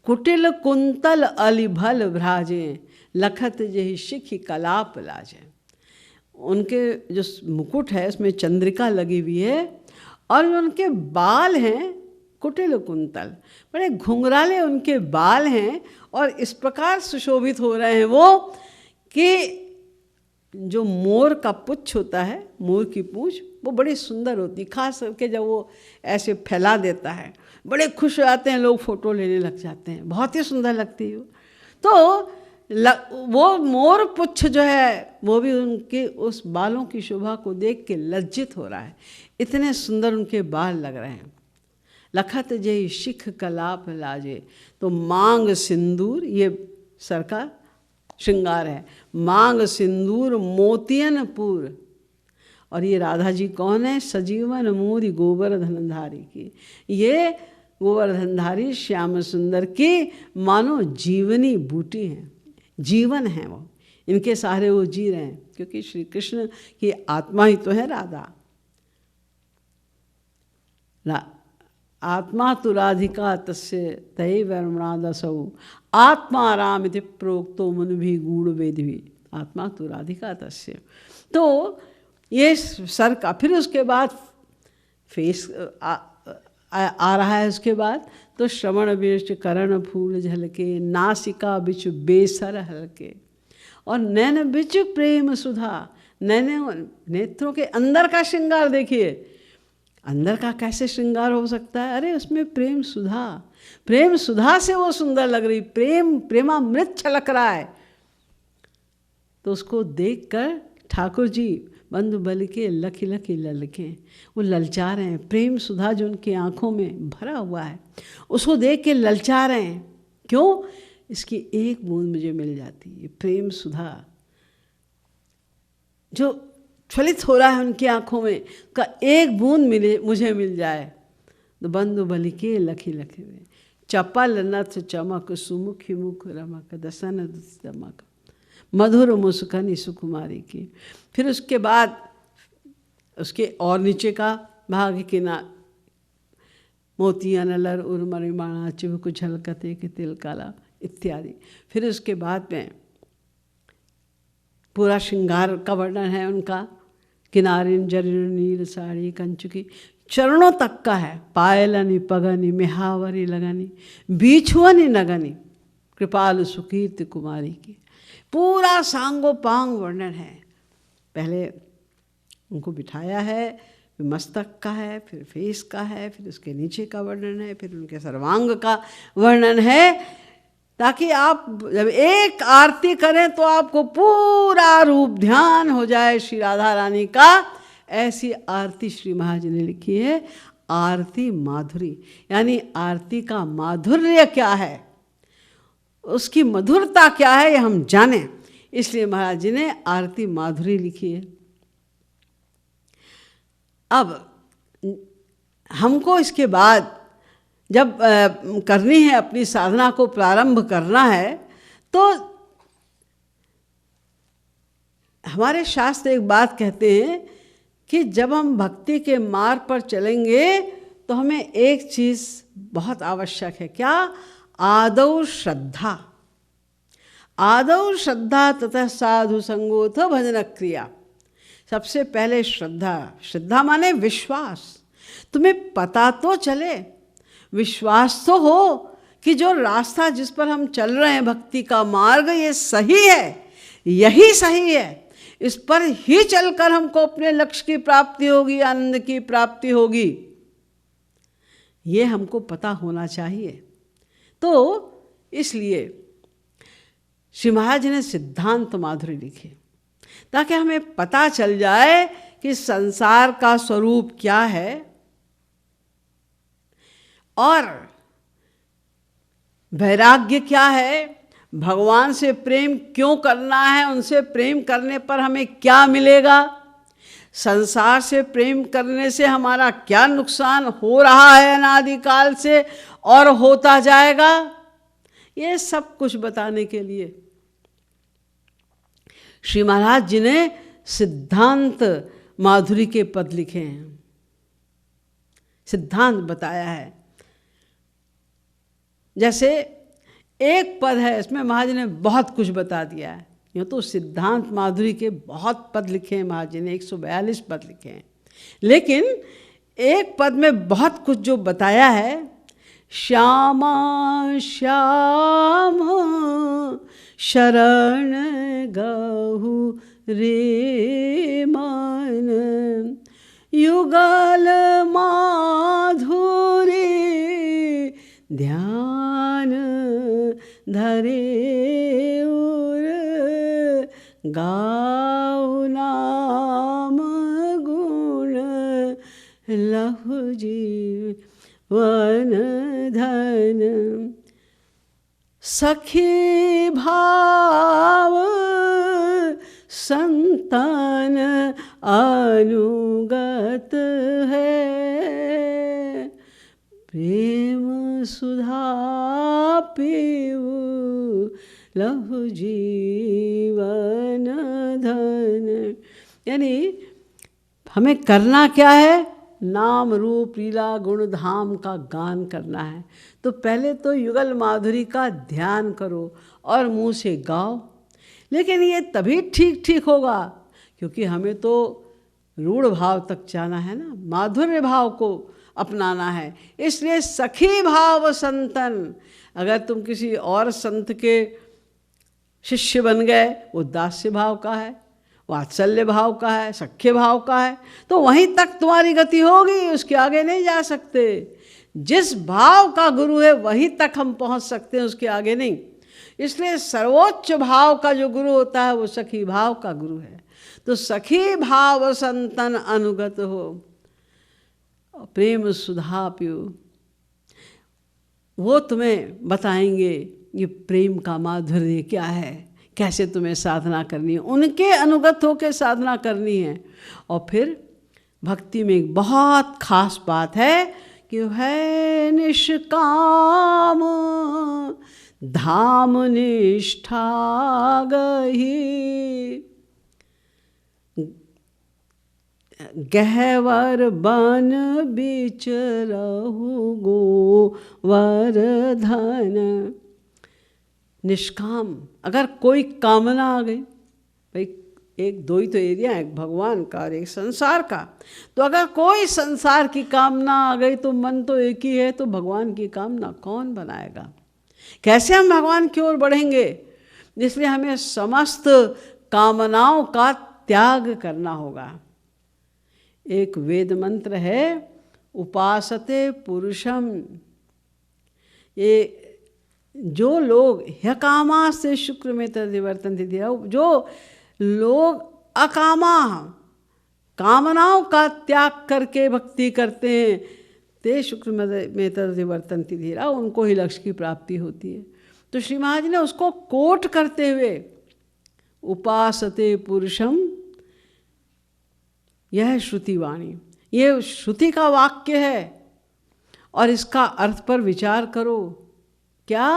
Speaker 1: कुटिल कुंतल अलिभल भ्राजे, लखत जहि शिखि कलाप लाजे। उनके जो मुकुट है उसमें चंद्रिका लगी हुई है, और उनके बाल हैं कुटिल कुंतल, बड़े घुंघराले उनके बाल हैं, और इस प्रकार सुशोभित हो रहे हैं वो कि जो मोर का पुच्छ होता है, मोर की पूंछ, वो बड़ी सुंदर होती, खास करके जब वो ऐसे फैला देता है, बड़े खुश हो जाते हैं लोग, फोटो लेने लग जाते हैं, बहुत ही सुंदर लगती है वो। तो वो मोर पुच्छ जो है वो भी उनके उस बालों की शोभा को देख के लज्जित हो रहा है, इतने सुंदर उनके बाल लग रहे हैं। लखत जय शिख कलाप लाजे, तो मांग सिंदूर, ये सर का श्रृंगार है, मांग सिंदूर मोतियनपुर। और ये राधा जी कौन है? सजीवन मूरी गोवर्धनधारी की, ये गोवर्धनधारी श्याम सुंदर की मानो जीवनी बूटी हैं, जीवन है वो, इनके सहारे वो जी रहे हैं, क्योंकि श्री कृष्ण की आत्मा ही तो है राधा। आत्मा तो राधिका तस्य तय वर्मणादसौ, आत्मा राम इति प्रोक्तो मन भी गूढ़ वेद भी, आत्मा तो राधिका तस्य। तो ये सर का, फिर उसके बाद फेस आ रहा है, उसके बाद तो श्रवण बिच करण फूल झलके, नासिका बिच बेसर हलके, और नैन बिच प्रेम सुधा, नेत्रों के अंदर का श्रृंगार देखिए, अंदर का कैसे श्रृंगार हो सकता है? अरे उसमें प्रेम सुधा, प्रेम सुधा से वो सुंदर लग रही, प्रेमामृत छलक रहा है। तो उसको देखकर ठाकुर जी बंधु बल के लखी लखी ललके, वो ललचा रहे हैं, प्रेम सुधा जो उनकी आंखों में भरा हुआ है उसको देख के ललचा रहे हैं। क्यों? इसकी एक बूंद मुझे मिल जाती है, प्रेम सुधा जो ज्वलित हो रहा है उनकी आंखों में, का एक बूंद मुझे मिल जाए। तो बंधु बलि के लखी लखी में, चपल नथ चमक सुमुखी मुख रमक, दसन दमक, मधुर मुस्कानी सुकुमारी की। फिर उसके बाद उसके और नीचे का भाग के ना, मोतिया नलर उर्मरिमाणा चिबुक झलकते के तिल काला इत्यादि। फिर उसके बाद में पूरा श्रृंगार का वर्णन है उनका, किनारिन जरिन नील साड़ी कंचुकी, चरणों तक का है। पायलनि पगनि मिहावरी लगनी, बीछुअनि नगनी, कृपाल सुकीर्ति कुमारी की। पूरा सांगोपांग वर्णन है। पहले उनको बिठाया है, फिर मस्तक का है, फिर फेस का है, फिर उसके नीचे का वर्णन है, फिर उनके सर्वांग का वर्णन है, ताकि आप जब एक आरती करें तो आपको पूरा रूप ध्यान हो जाए श्री राधा रानी का। ऐसी आरती श्री महाराज ने लिखी है। आरती माधुरी, यानी आरती का माधुर्य क्या है, उसकी मधुरता क्या है, ये हम जानें, इसलिए महाराज जी ने आरती माधुरी लिखी है। अब हमको इसके बाद जब करनी है, अपनी साधना को प्रारंभ करना है, तो हमारे शास्त्र एक बात कहते हैं कि जब हम भक्ति के मार्ग पर चलेंगे तो हमें एक चीज़ बहुत आवश्यक है। क्या? आदौ श्रद्धा। आदौ श्रद्धा ततः साधु संगोथ भजन क्रिया। सबसे पहले श्रद्धा। श्रद्धा माने विश्वास। तुम्हें पता तो चले, विश्वास तो हो कि जो रास्ता जिस पर हम चल रहे हैं, भक्ति का मार्ग, ये सही है, यही सही है, इस पर ही चलकर हमको अपने लक्ष्य की प्राप्ति होगी, आनंद की प्राप्ति होगी, ये हमको पता होना चाहिए। तो इसलिए श्री महाराज ने सिद्धांत माधुरी लिखी, ताकि हमें पता चल जाए कि संसार का स्वरूप क्या है और वैराग्य क्या है, भगवान से प्रेम क्यों करना है, उनसे प्रेम करने पर हमें क्या मिलेगा, संसार से प्रेम करने से हमारा क्या नुकसान हो रहा है अनादिकाल से और होता जाएगा, ये सब कुछ बताने के लिए श्री महाराज जी ने सिद्धांत माधुरी के पद लिखे हैं। सिद्धांत बताया है। जैसे एक पद है, इसमें महाराज ने बहुत कुछ बता दिया है। यूँ तो सिद्धांत माधुरी के बहुत पद लिखे हैं महाराज जी ने, 142 पद लिखे हैं, लेकिन एक पद में बहुत कुछ जो बताया है, श्यामा श्याम शरण गहु रे मन, युगल माधुरी ध्यान धरे उर, गाऊ नाम गुण लहु जीवन धन, सखी भाव संतान अनुगत है, प्रेम सुधा पीऊ लहु जीवन धन। यानी हमें करना क्या है? नाम रूप लीला गुण धाम का गान करना है। तो पहले तो युगल माधुरी का ध्यान करो और मुंह से गाओ, लेकिन ये तभी ठीक ठीक होगा क्योंकि हमें तो रूढ़ भाव तक जाना है ना, माधुर्य भाव को अपनाना है। इसलिए सखी भाव संतन, अगर तुम किसी और संत के शिष्य बन गए, वो दास्य भाव का है, वात्सल्य भाव का है, सख्य भाव का है, तो वहीं तक तुम्हारी गति होगी, उसके आगे नहीं जा सकते। जिस भाव का गुरु है वहीं तक हम पहुंच सकते हैं, उसके आगे नहीं। इसलिए सर्वोच्च भाव का जो गुरु होता है वो सखी भाव का गुरु है। तो सखी भाव संतन अनुगत हो, प्रेम सुधा पियो, वो तुम्हें बताएंगे ये प्रेम का माधुर्य क्या है, कैसे तुम्हें साधना करनी है, उनके अनुगत होकर साधना करनी है। और फिर भक्ति में एक बहुत खास बात है कि है निष्काम धाम निष्ठा गही, गहवर बन बीच रहु गोवर्धन। निष्काम, अगर कोई कामना आ गई, भाई एक दो ही तो एरिया है, एक भगवान का और एक संसार का। तो अगर कोई संसार की कामना आ गई तो मन तो एक ही है, तो भगवान की कामना कौन बनाएगा? कैसे हम भगवान की ओर बढ़ेंगे? इसलिए हमें समस्त कामनाओं का त्याग करना होगा। एक वेद मंत्र है, उपासते पुरुषम। ये जो लोग ह्यकामा से शुक्र में तदिवर्तन्ते दिया, जो लोग अकामा कामनाओं का त्याग करके भक्ति करते हैं, ते शुक्र में तदिवर्तन्ते धीरा, उनको ही लक्ष्य की प्राप्ति होती है। तो श्री महाराज ने उसको कोट करते हुए उपासते पुरुषम, यह श्रुतिवाणी, ये श्रुति का वाक्य है और इसका अर्थ पर विचार करो। क्या?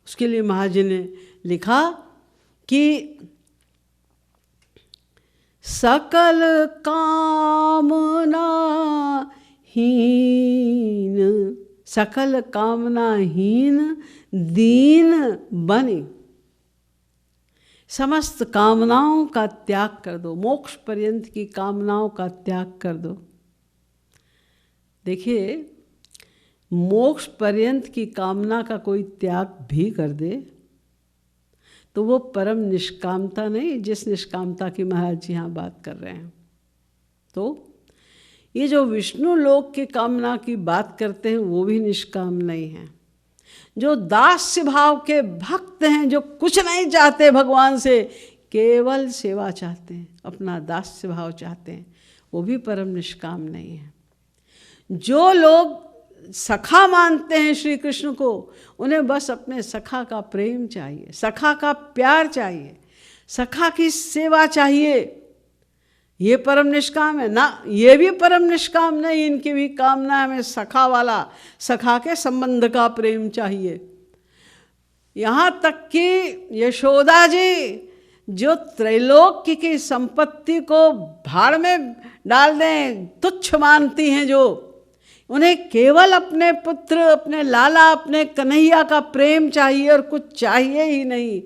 Speaker 1: उसके लिए महाराज ने लिखा कि सकल कामना हीन, सकल कामना हीन दीन बने। समस्त कामनाओं का त्याग कर दो, मोक्ष पर्यंत की कामनाओं का त्याग कर दो। देखिए, मोक्ष पर्यंत की कामना का कोई त्याग भी कर दे तो वो परम निष्कामता नहीं, जिस निष्कामता की महाराज जी यहाँ बात कर रहे हैं। तो ये जो विष्णु लोक की कामना की बात करते हैं वो भी निष्काम नहीं है। जो दास्य भाव के भक्त हैं, जो कुछ नहीं चाहते भगवान से, केवल सेवा चाहते हैं, अपना दास्य भाव चाहते हैं, वो भी परम निष्काम नहीं है। जो लोग सखा मानते हैं श्री कृष्ण को, उन्हें बस अपने सखा का प्रेम चाहिए, सखा का प्यार चाहिए, सखा की सेवा चाहिए, ये परम निष्काम है ना। ये भी परम निष्काम नहीं, इनकी भी कामना हमें सखा वाला, सखा के संबंध का प्रेम चाहिए। यहाँ तक कि यशोदा जी जो त्रैलोक्य की संपत्ति को भाड़ में डाल दें, तुच्छ मानती हैं, जो उन्हें केवल अपने पुत्र, अपने लाला, अपने कन्हैया का प्रेम चाहिए और कुछ चाहिए ही नहीं,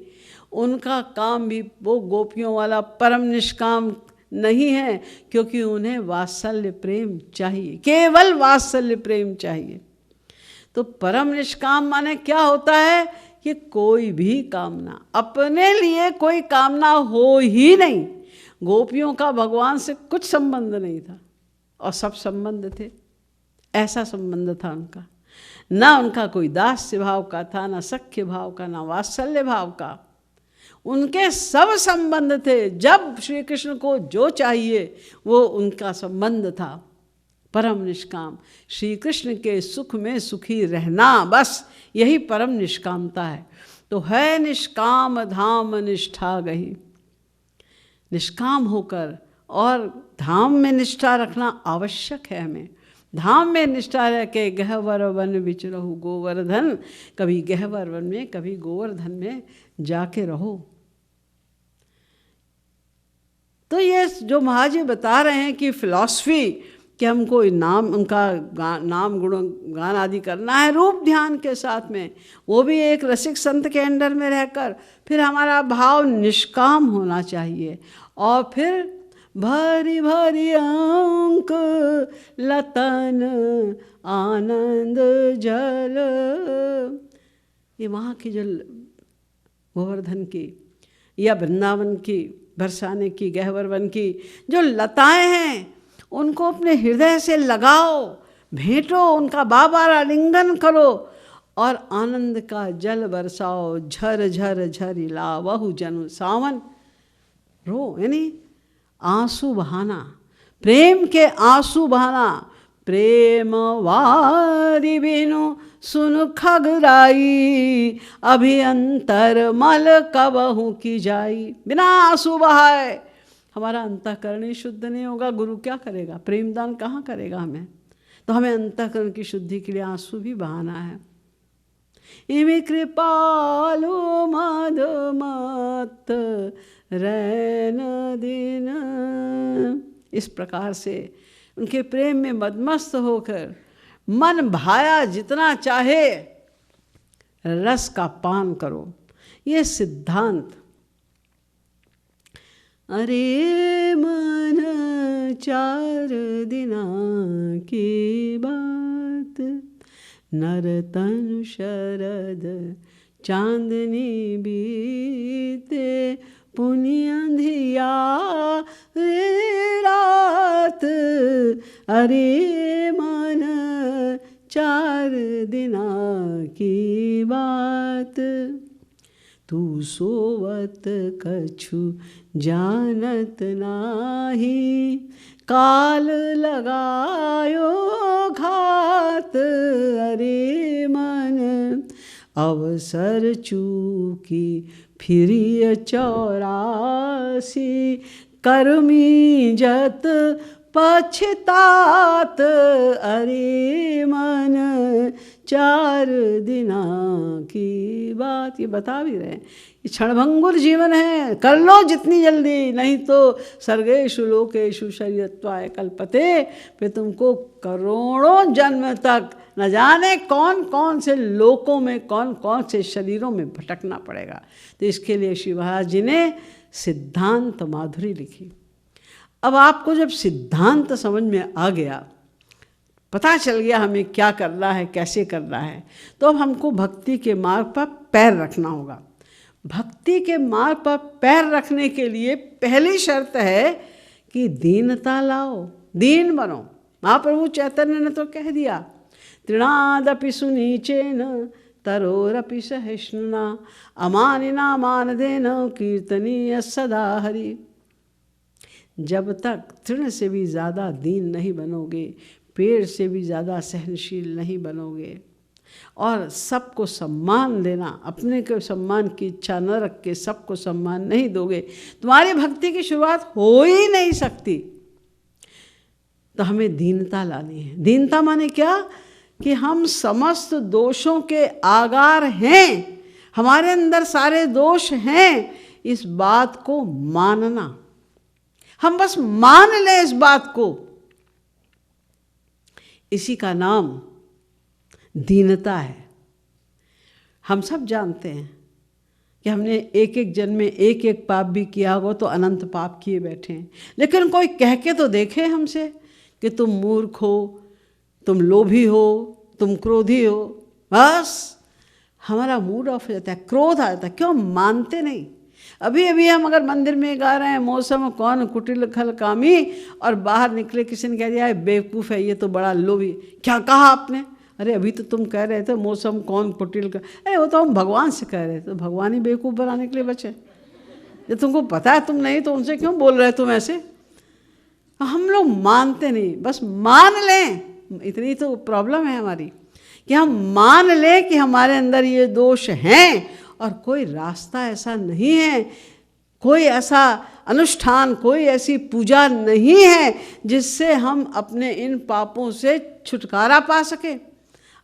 Speaker 1: उनका काम भी वो गोपियों वाला परम निष्काम नहीं है, क्योंकि उन्हें वात्सल्य प्रेम चाहिए, केवल वात्सल्य प्रेम चाहिए। तो परम निष्काम माने क्या होता है कि कोई भी कामना, अपने लिए कोई कामना हो ही नहीं। गोपियों का भगवान से कुछ संबंध नहीं था और सब संबंध थे, ऐसा संबंध था उनका। ना उनका कोई दास्य भाव का था, ना सख्य भाव का, ना वात्सल्य भाव का, उनके सब संबंध थे। जब श्री कृष्ण को जो चाहिए वो उनका संबंध था। परम निष्काम, श्री कृष्ण के सुख में सुखी रहना, बस यही परम निष्कामता है। तो है निष्काम धाम निष्ठा गही। निष्काम होकर और धाम में निष्ठा रखना आवश्यक है हमें। धाम में निष्ठा रह के गहवर वन विचरहु गोवर्धन, कभी गहवर वन में कभी गोवर्धन में जाके रहो। तो ये जो महाराज जी बता रहे हैं कि फिलॉसफी कि हमको नाम, उनका नाम गुण गान आदि करना है रूप ध्यान के साथ में, वो भी एक रसिक संत के अंडर में रहकर, फिर हमारा भाव निष्काम होना चाहिए। और फिर भरी भरी अंक लतन आनंद जल, ये वहाँ की जो गोवर्धन की या वृंदावन की, बरसाने की, गहवर वन की जो लताएं हैं, उनको अपने हृदय से लगाओ, भेंटो, उनका बार बार आलिंगन करो और आनंद का जल बरसाओ। झर झर झरिला वहु जनु सावन, रो यानी आंसू बहाना, प्रेम के आंसू बहाना। प्रेम वारी बिनु सुन खगराई, अभियंतर मल कबहू की जाई। बिना आंसू बहाए हमारा अंतःकरण ही शुद्ध नहीं होगा। गुरु क्या करेगा? प्रेमदान कहाँ करेगा हमें? तो हमें अंतःकरण की शुद्धि के लिए आंसू भी बहाना है। इमि कृपालु मधुमत रैन दिन, इस प्रकार से उनके प्रेम में मदमस्त होकर मन भाया जितना चाहे रस का पान करो। ये सिद्धांत अरे मन 4 दिना की बात, नरतन शरद चांदनी बीते, पुनि अंधिया रे रात। अरे मन 4 दिना की बात, तू सोवत कछु जानत नाही, काल लगायो घात। अरे मन अवसर चूकी फिरिय 84, कर्मी जत पछतात। अरे मन 4 दिना की बात। ये बता भी रहे हैं, ये क्षणभंगुर जीवन है, कर लो जितनी जल्दी, नहीं तो सर्गेषु लोकेषु शरीरत्वाय कल्पते, फिर तुमको करोड़ों जन्म तक न जाने कौन कौन से लोकों में, कौन कौन से शरीरों में भटकना पड़ेगा। तो इसके लिए शिव महाराज जी ने सिद्धांत माधुरी लिखी। अब आपको जब सिद्धांत समझ में आ गया, पता चल गया हमें क्या करना है, कैसे करना है, तो अब हमको भक्ति के मार्ग पर पैर रखना होगा। भक्ति के मार्ग पर पैर रखने के लिए पहली शर्त है कि दीनता लाओ, दीन बनो। महाप्रभु चैतन्य ने तो कह दिया, तृणादपि सुनीचेन तरोरपि सहिष्णुना, अमानिना मानदेन कीर्तनीय सदा हरि। जब तक तृण से भी ज़्यादा दीन नहीं बनोगे, पेड़ से भी ज़्यादा सहनशील नहीं बनोगे, और सबको सम्मान देना, अपने को सम्मान की इच्छा न रख के सबको सम्मान नहीं दोगे, तुम्हारी भक्ति की शुरुआत हो ही नहीं सकती। तो हमें दीनता लानी है। दीनता माने क्या? कि हम समस्त दोषों के आगार हैं, हमारे अंदर सारे दोष हैं, इस बात को मानना। हम बस मान लें इस बात को, इसी का नाम दीनता है। हम सब जानते हैं कि हमने एक एक जन्म में एक एक पाप भी किया होगा, तो अनंत पाप किए बैठे हैं, लेकिन कोई कह के तो देखे हमसे कि तुम मूर्ख हो, तुम लोभी हो, तुम क्रोधी हो, बस हमारा मूड ऑफ हो जाता है, क्रोध आ जाता है। क्यों? मानते नहीं। अभी अभी हम अगर मंदिर में गा रहे हैं मौसम कौन कुटिल खल कामी, और बाहर निकले किसी ने कह दिया है बेवकूफ़ है ये तो बड़ा लोभी। क्या कहा आपने? अरे अभी तो तुम कह रहे थे मौसम कौन कुटिल का। अरे वो तो हम भगवान से कह रहे थे, तो भगवान ही बेवकूफ़ बनाने के लिए बचे। जब तुमको पता है तुम नहीं, तो उनसे क्यों बोल रहे तुम ऐसे? हम लोग मानते नहीं, बस मान लें। इतनी तो प्रॉब्लम है हमारी कि हम मान लें कि हमारे अंदर ये दोष हैं, और कोई रास्ता ऐसा नहीं है, कोई ऐसा अनुष्ठान, कोई ऐसी पूजा नहीं है जिससे हम अपने इन पापों से छुटकारा पा सके।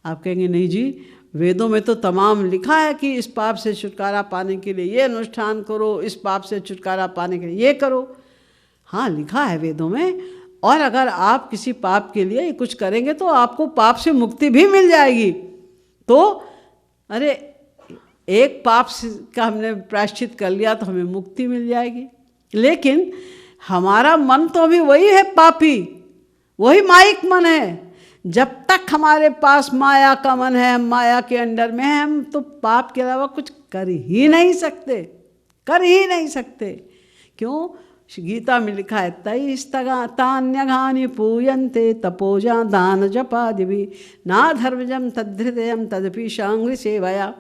Speaker 1: आप कहेंगे नहीं जी, वेदों में तो तमाम लिखा है कि इस पाप से छुटकारा पाने के लिए ये अनुष्ठान करो, इस पाप से छुटकारा पाने के लिए ये करो। हाँ, लिखा है वेदों में, और अगर आप किसी पाप के लिए कुछ करेंगे तो आपको पाप से मुक्ति भी मिल जाएगी। तो अरे एक पाप का हमने प्रायश्चित कर लिया तो हमें मुक्ति मिल जाएगी, लेकिन हमारा मन तो अभी वही है पापी, वही माइक मन है। जब तक हमारे पास माया का मन है, हम माया के अंडर में हैं, हम तो पाप के अलावा कुछ कर ही नहीं सकते, कर ही नहीं सकते। क्यों? गीता में लिखा है, तैस्तगान्यघानि पूयन्ते तपोजा दान जपादिभि ना धर्मजम तद्धृदयम तदपि शांग्रि सेवया।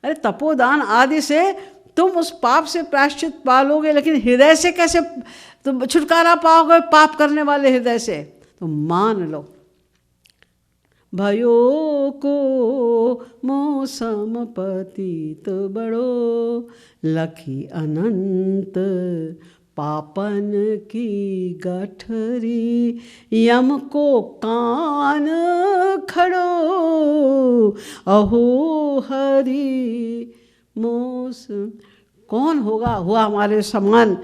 Speaker 1: अरे तपोदान आदि से तुम उस पाप से प्रायश्चित पालोगे, लेकिन हृदय से कैसे तुम छुटकारा पाओगे पाप करने वाले हृदय से? तो मान लो, भयो को मौसम पतित बड़ो, लखी अनंत पापन की गठरी, यम को कान खड़ो, अहो हरि मौसम। कौन होगा हुआ हमारे समान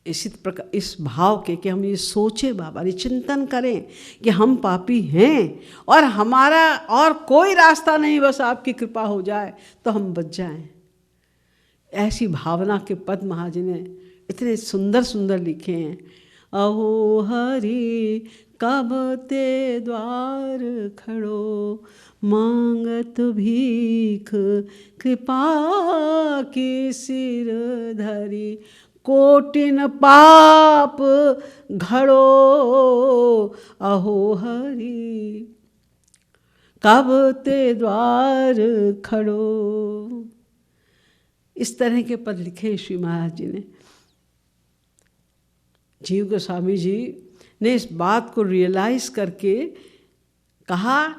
Speaker 1: इसी प्रकार इस भाव के कि हम ये सोचे बाबा, ये चिंतन करें कि हम पापी हैं और हमारा और कोई रास्ता नहीं, बस आपकी कृपा हो जाए तो हम बच जाएं। ऐसी भावना के पद महाजी ने इतने सुंदर सुंदर लिखे हैं। अहो हरि कब ते द्वार खड़ो, मांगत भीख कृपा की सिर धरी, कोटिन पाप घड़ो अहो हरि कब ते द्वार खड़ो। इस तरह के पद लिखे श्री महाराज जी ने। जीव गोस्वामी जी ने इस बात को रियलाइज करके कहा,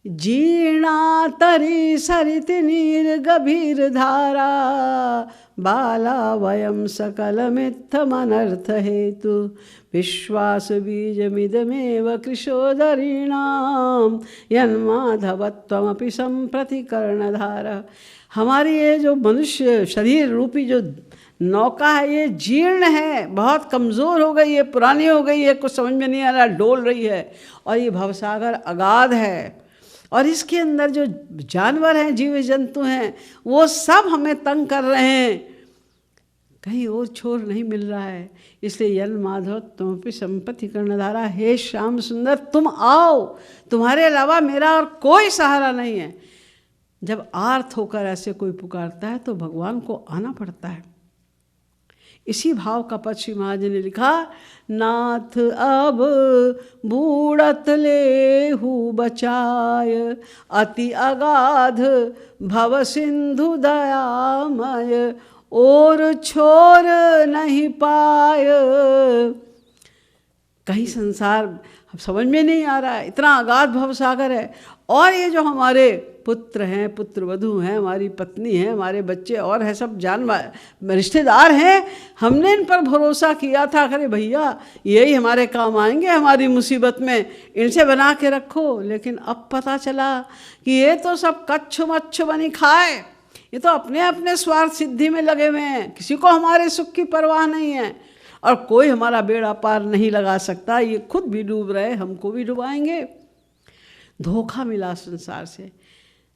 Speaker 1: जीर्णा तरी सरित नीर गभीर धारा, बाला वयम सकलमित्थम अनर्थ हेतु, विश्वास बीजमिदमेव कृशोदरीणाम यन्माधवत्वमपि सम्प्रति कर्णधारा। हमारी ये जो मनुष्य शरीर रूपी जो नौका है ये जीर्ण है, बहुत कमज़ोर हो गई है, पुरानी हो गई है, कुछ समझ में नहीं आ रहा, डोल रही है। और ये भवसागर अगाध है और इसके अंदर जो जानवर हैं, जीव जंतु हैं, वो सब हमें तंग कर रहे हैं, कहीं और छोर नहीं मिल रहा है। इसलिए यन माधव तुम संपत्ति कर्णधारा, हे श्याम सुंदर तुम आओ, तुम्हारे अलावा मेरा और कोई सहारा नहीं है। जब आर्त होकर ऐसे कोई पुकारता है तो भगवान को आना पड़ता है। इसी भाव का पद श्री महाराज ने लिखा, नाथ अब बूढ़त लेहु बचाय, अति अगाध भव सिंधु दयामय, और छोर नहीं पाय। कहीं संसार समझ में नहीं आ रहा है, इतना अगाध भवसागर है। और ये जो हमारे पुत्र हैं, पुत्र वधू हैं, हमारी पत्नी है, हमारे बच्चे और है, सब जानवर रिश्तेदार हैं, हमने इन पर भरोसा किया था, अरे भैया यही हमारे काम आएंगे हमारी मुसीबत में, इनसे बना के रखो। लेकिन अब पता चला कि ये तो सब कच्छु मच्छु बनी खाए, ये तो अपने अपने स्वार्थ सिद्धि में लगे हुए हैं, किसी को हमारे सुख की परवाह नहीं है और कोई हमारा बेड़ा पार नहीं लगा सकता। ये खुद भी डूब रहे, हमको भी डुबाएंगे। धोखा मिला संसार से।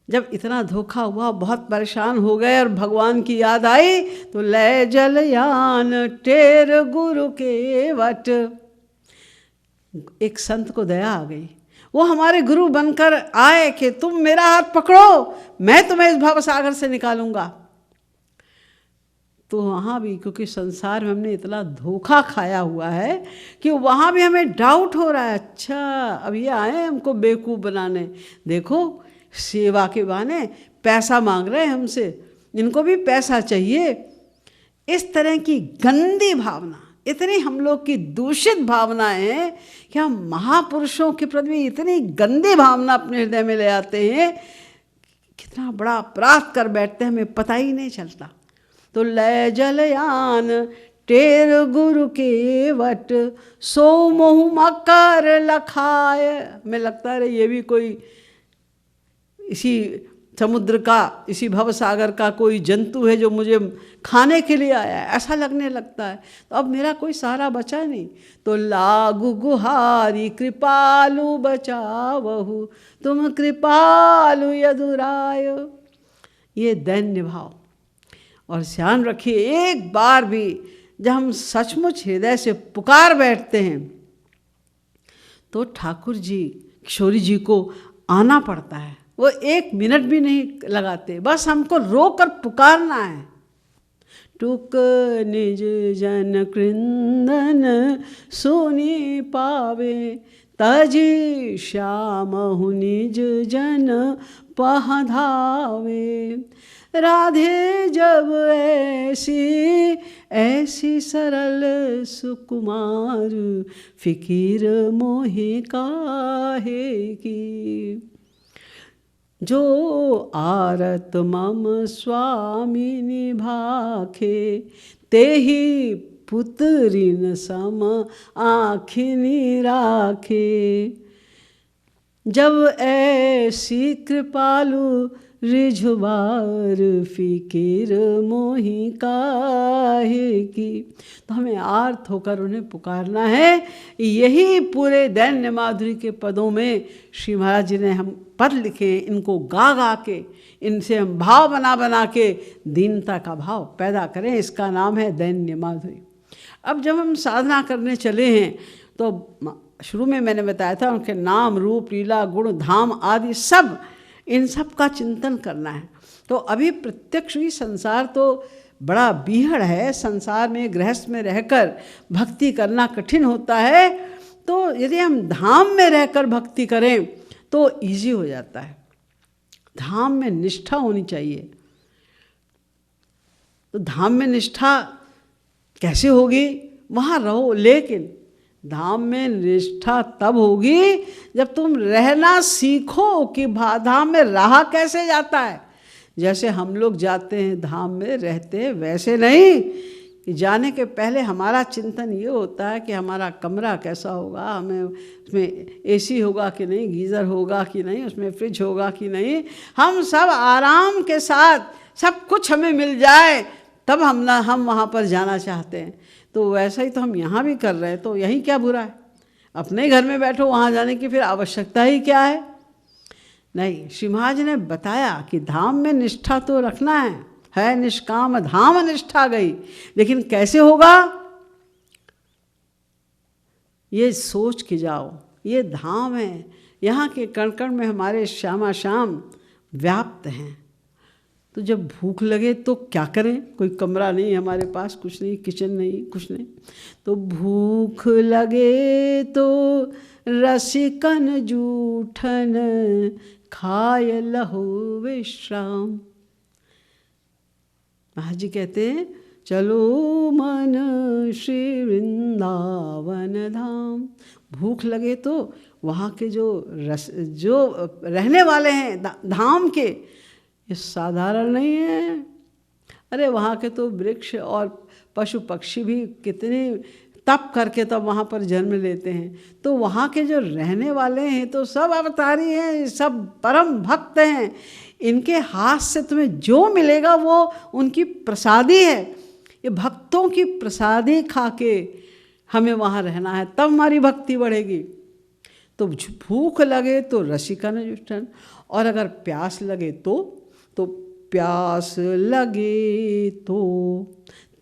Speaker 1: जब इतना धोखा हुआ, बहुत परेशान हो गए और भगवान की याद आई तो ले जलयान टेर गुरु के वट। एक संत को दया आ गई, वो हमारे गुरु बनकर आए कि तुम मेरा हाथ पकड़ो, मैं तुम्हें इस भवसागर से निकालूंगा। तो वहाँ भी, क्योंकि संसार में हमने इतना धोखा खाया हुआ है कि वहाँ भी हमें डाउट हो रहा है, अच्छा अब ये आए हमको बेवकूफ़ बनाने, देखो सेवा के बहाने पैसा मांग रहे हैं हमसे, इनको भी पैसा चाहिए। इस तरह की गंदी भावना, इतनी हम लोग की दूषित भावनाएं हैं कि हम महापुरुषों के प्रति इतनी गंदी भावना अपने हृदय में ले आते हैं, कितना बड़ा अपराध कर बैठते हैं, हमें पता ही नहीं चलता। तो ले जलयान टेर गुरु के वट, सो मोह मकर लखाय। हमें लगता है ये भी कोई इसी समुद्र का, इसी भवसागर का कोई जंतु है जो मुझे खाने के लिए आया है, ऐसा लगने लगता है। तो अब मेरा कोई सहारा बचा नहीं। तो लागू गुहारी कृपालु बचावहु, तुम कृपालु यदुराय। ये दैन्य भाव। और ध्यान रखिए, एक बार भी जब हम सचमुच हृदय से पुकार बैठते हैं तो ठाकुर जी, किशोरी जी को आना पड़ता है। वो एक मिनट भी नहीं लगाते, बस हमको रोकर पुकारना है। टुक निज जन कृंदन सुनी पावे, तजी श्यामहु निज जन पहधावे। राधे जब ऐसी ऐसी सरल सुकुमार, फिकीर मोहे काहे की। जो आरत मम स्वामी निभाखे, तेहि पुत्रिन सम आँखिनी राखे। जब ऐसी कृपालु रिझवार फिकिर मोहि काहे की। तो हमें आर्त होकर उन्हें पुकारना है। यही पूरे दैन्य माधुरी के पदों में श्री महाराज जी ने हम पद लिखे, इनको गा गा के, इनसे हम भाव बना बना के दीनता का भाव पैदा करें। इसका नाम है दैन्य माधुरी। अब जब हम साधना करने चले हैं तो शुरू में मैंने बताया था उनके नाम, रूप, लीला, गुण, धाम आदि सब, इन सब का चिंतन करना है। तो अभी प्रत्यक्ष ही संसार तो बड़ा बीहड़ है, संसार में गृहस्थ में रहकर भक्ति करना कठिन होता है। तो यदि हम धाम में रहकर भक्ति करें तो इजी हो जाता है। धाम में निष्ठा होनी चाहिए। तो धाम में निष्ठा कैसे होगी? वहाँ रहो, लेकिन धाम में निष्ठा तब होगी जब तुम रहना सीखो कि धाम में रहा कैसे जाता है। जैसे हम लोग जाते हैं धाम में, रहते हैं, वैसे नहीं कि जाने के पहले हमारा चिंतन ये होता है कि हमारा कमरा कैसा होगा, हमें उसमें एसी होगा कि नहीं, गीज़र होगा कि नहीं, उसमें फ्रिज होगा कि नहीं। हम सब आराम के साथ सब कुछ हमें मिल जाए तब हम वहाँ पर जाना चाहते हैं। तो वैसा ही तो हम यहाँ भी कर रहे हैं। तो यही क्या बुरा है? अपने घर में बैठो, वहाँ जाने की फिर आवश्यकता ही क्या है? नहीं, श्री महाराज ने बताया कि धाम में निष्ठा तो रखना है निष्काम धाम निष्ठा गई। लेकिन कैसे होगा? ये सोच के जाओ, ये धाम है, यहाँ के कण कण में हमारे श्यामा श्याम व्याप्त हैं। तो जब भूख लगे तो क्या करें? कोई कमरा नहीं हमारे पास, कुछ नहीं, किचन नहीं, कुछ नहीं। तो भूख लगे तो रसिकन जूठन खाय लहु विश्राम। महाराज जी कहते हैं चलो मन श्री वृंदावन धाम। भूख लगे तो वहाँ के जो रहने वाले हैं धाम के, ये साधारण नहीं है। अरे वहाँ के तो वृक्ष और पशु पक्षी भी कितने तप करके तब वहाँ पर जन्म लेते हैं। तो वहाँ के जो रहने वाले हैं तो सब अवतारी हैं, सब परम भक्त हैं। इनके हाथ से तुम्हें जो मिलेगा वो उनकी प्रसादी है। ये भक्तों की प्रसादी खा के हमें वहाँ रहना है, तब हमारी भक्ति बढ़ेगी। तो भूख लगे तो रसिकन जुष्टन, और अगर प्यास लगे तो प्यास लगे तो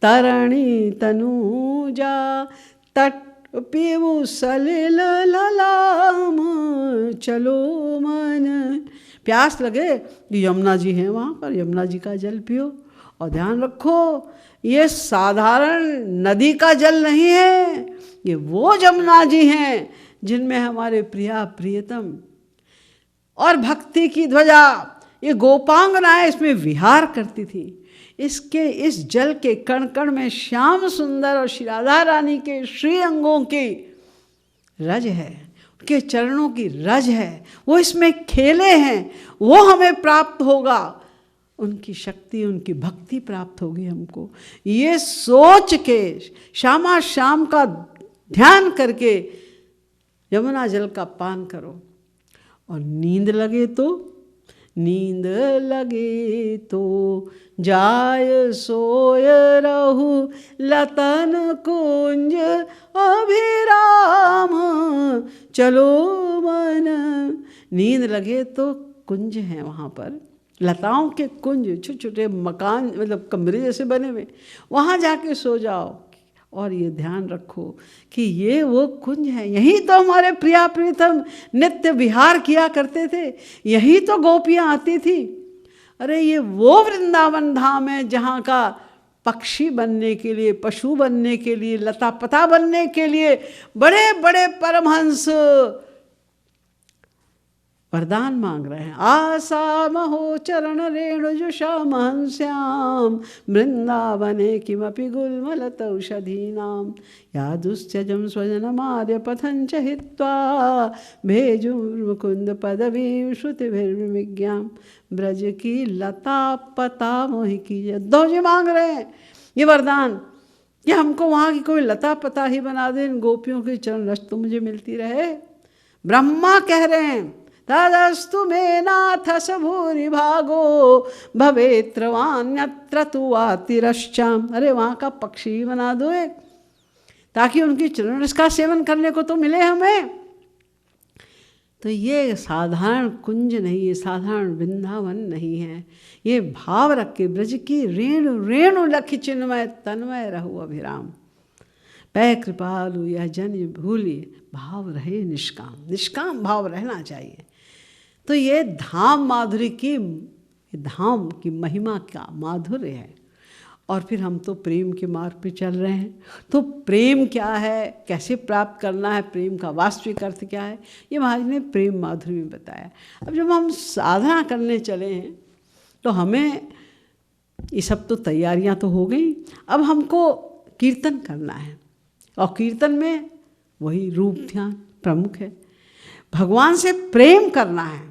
Speaker 1: तरणी तनुजा तट पीवु सलिल ललाम चलो मन। प्यास लगे, यमुना जी हैं वहाँ पर, यमुना जी का जल पियो। और ध्यान रखो, ये साधारण नदी का जल नहीं है, ये वो यमुना जी हैं जिनमें हमारे प्रिया प्रियतम और भक्ति की ध्वजा, ये गोपांगनाएं इसमें विहार करती थी। इस जल के कण कण में श्याम सुंदर और श्री राधा रानी के श्री अंगों की रज है, उनके चरणों की रज है, वो इसमें खेले हैं। वो हमें प्राप्त होगा, उनकी शक्ति, उनकी भक्ति प्राप्त होगी हमको। ये सोच के श्यामा श्याम का ध्यान करके यमुना जल का पान करो। और नींद लगे तो जाय सोय रहु लतन कुंज अभिराम चलो मन। नींद लगे तो कुंज हैं वहाँ पर, लताओं के कुंज, छोटे छोटे मकान, मतलब कमरे जैसे बने हुए, वहाँ जाके सो जाओ। और ये ध्यान रखो कि ये वो कुंज है, यहीं तो हमारे प्रिया प्रीतम नित्य विहार किया करते थे, यहीं तो गोपियाँ आती थी। अरे ये वो वृंदावन धाम है जहाँ का पक्षी बनने के लिए, पशु बनने के लिए, लता पता बनने के लिए बड़े बड़े परमहंस वरदान मांग रहे हैं। आशा महो चरण रेणु जुषा महंस्याम वृंदावने किमपि गुल्मलत औषधीनाम यादुश्चजम स्वजनमार्य पथंच हित्वा भेजुर्मुकुंद पदवीं श्रुतिभिर्विज्ञाम ब्रज की लता पता मोहि की। दो जी मांग रहे हैं ये वरदान, ये हमको वहाँ की कोई लता पता ही बना दे, इन गोपियों की चरण रस तो मुझे मिलती रहे। ब्रह्मा कह रहे हैं, तदस्तु मे नाथ स भूरि भागो भवेत्रवान्यत्र तु वातिरश्चाम। अरे वहाँ का पक्षी बना दो एक, ताकि उनकी चरण रस का सेवन करने को तो मिले हमें। तो ये साधारण कुंज नहीं है, साधारण वृंदावन नहीं है। ये भाव रख के ब्रज की रेणु रेणु लखि चिन्मय तन्मय रहु अभिराम। पै कृपालु यह जन भूलिए, भाव रहे निष्काम, निष्काम भाव रहना चाहिए। तो ये धाम माधुरी की, धाम की महिमा का माधुर्य है। और फिर हम तो प्रेम के मार्ग पे चल रहे हैं। तो प्रेम क्या है, कैसे प्राप्त करना है, प्रेम का वास्तविक अर्थ क्या है, ये महाराज ने प्रेम माधुरी में बताया। अब जब हम साधना करने चले हैं तो हमें ये सब तो तैयारियां तो हो गई, अब हमको कीर्तन करना है। और कीर्तन में वही रूप ध्यान प्रमुख है। भगवान से प्रेम करना है,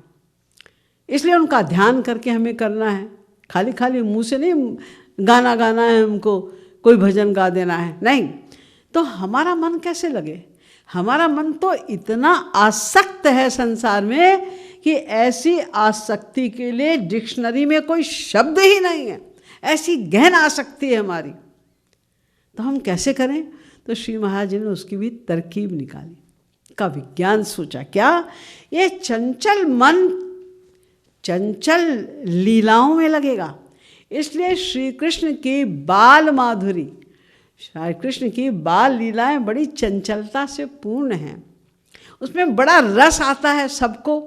Speaker 1: इसलिए उनका ध्यान करके हमें करना है। खाली खाली मुँह से नहीं गाना गाना है हमको, कोई भजन गा देना है, नहीं। तो हमारा मन कैसे लगे? हमारा मन तो इतना आसक्त है संसार में कि ऐसी आसक्ति के लिए डिक्शनरी में कोई शब्द ही नहीं है। ऐसी गहन आसक्ति है हमारी। तो हम कैसे करें? तो श्री महाराज जी ने उसकी भी तरकीब निकाली, का विज्ञान सोचा। क्या? ये चंचल मन चंचल लीलाओं में लगेगा। इसलिए श्री कृष्ण की बाल माधुरी, श्री कृष्ण की बाल लीलाएं बड़ी चंचलता से पूर्ण हैं। उसमें बड़ा रस आता है सबको।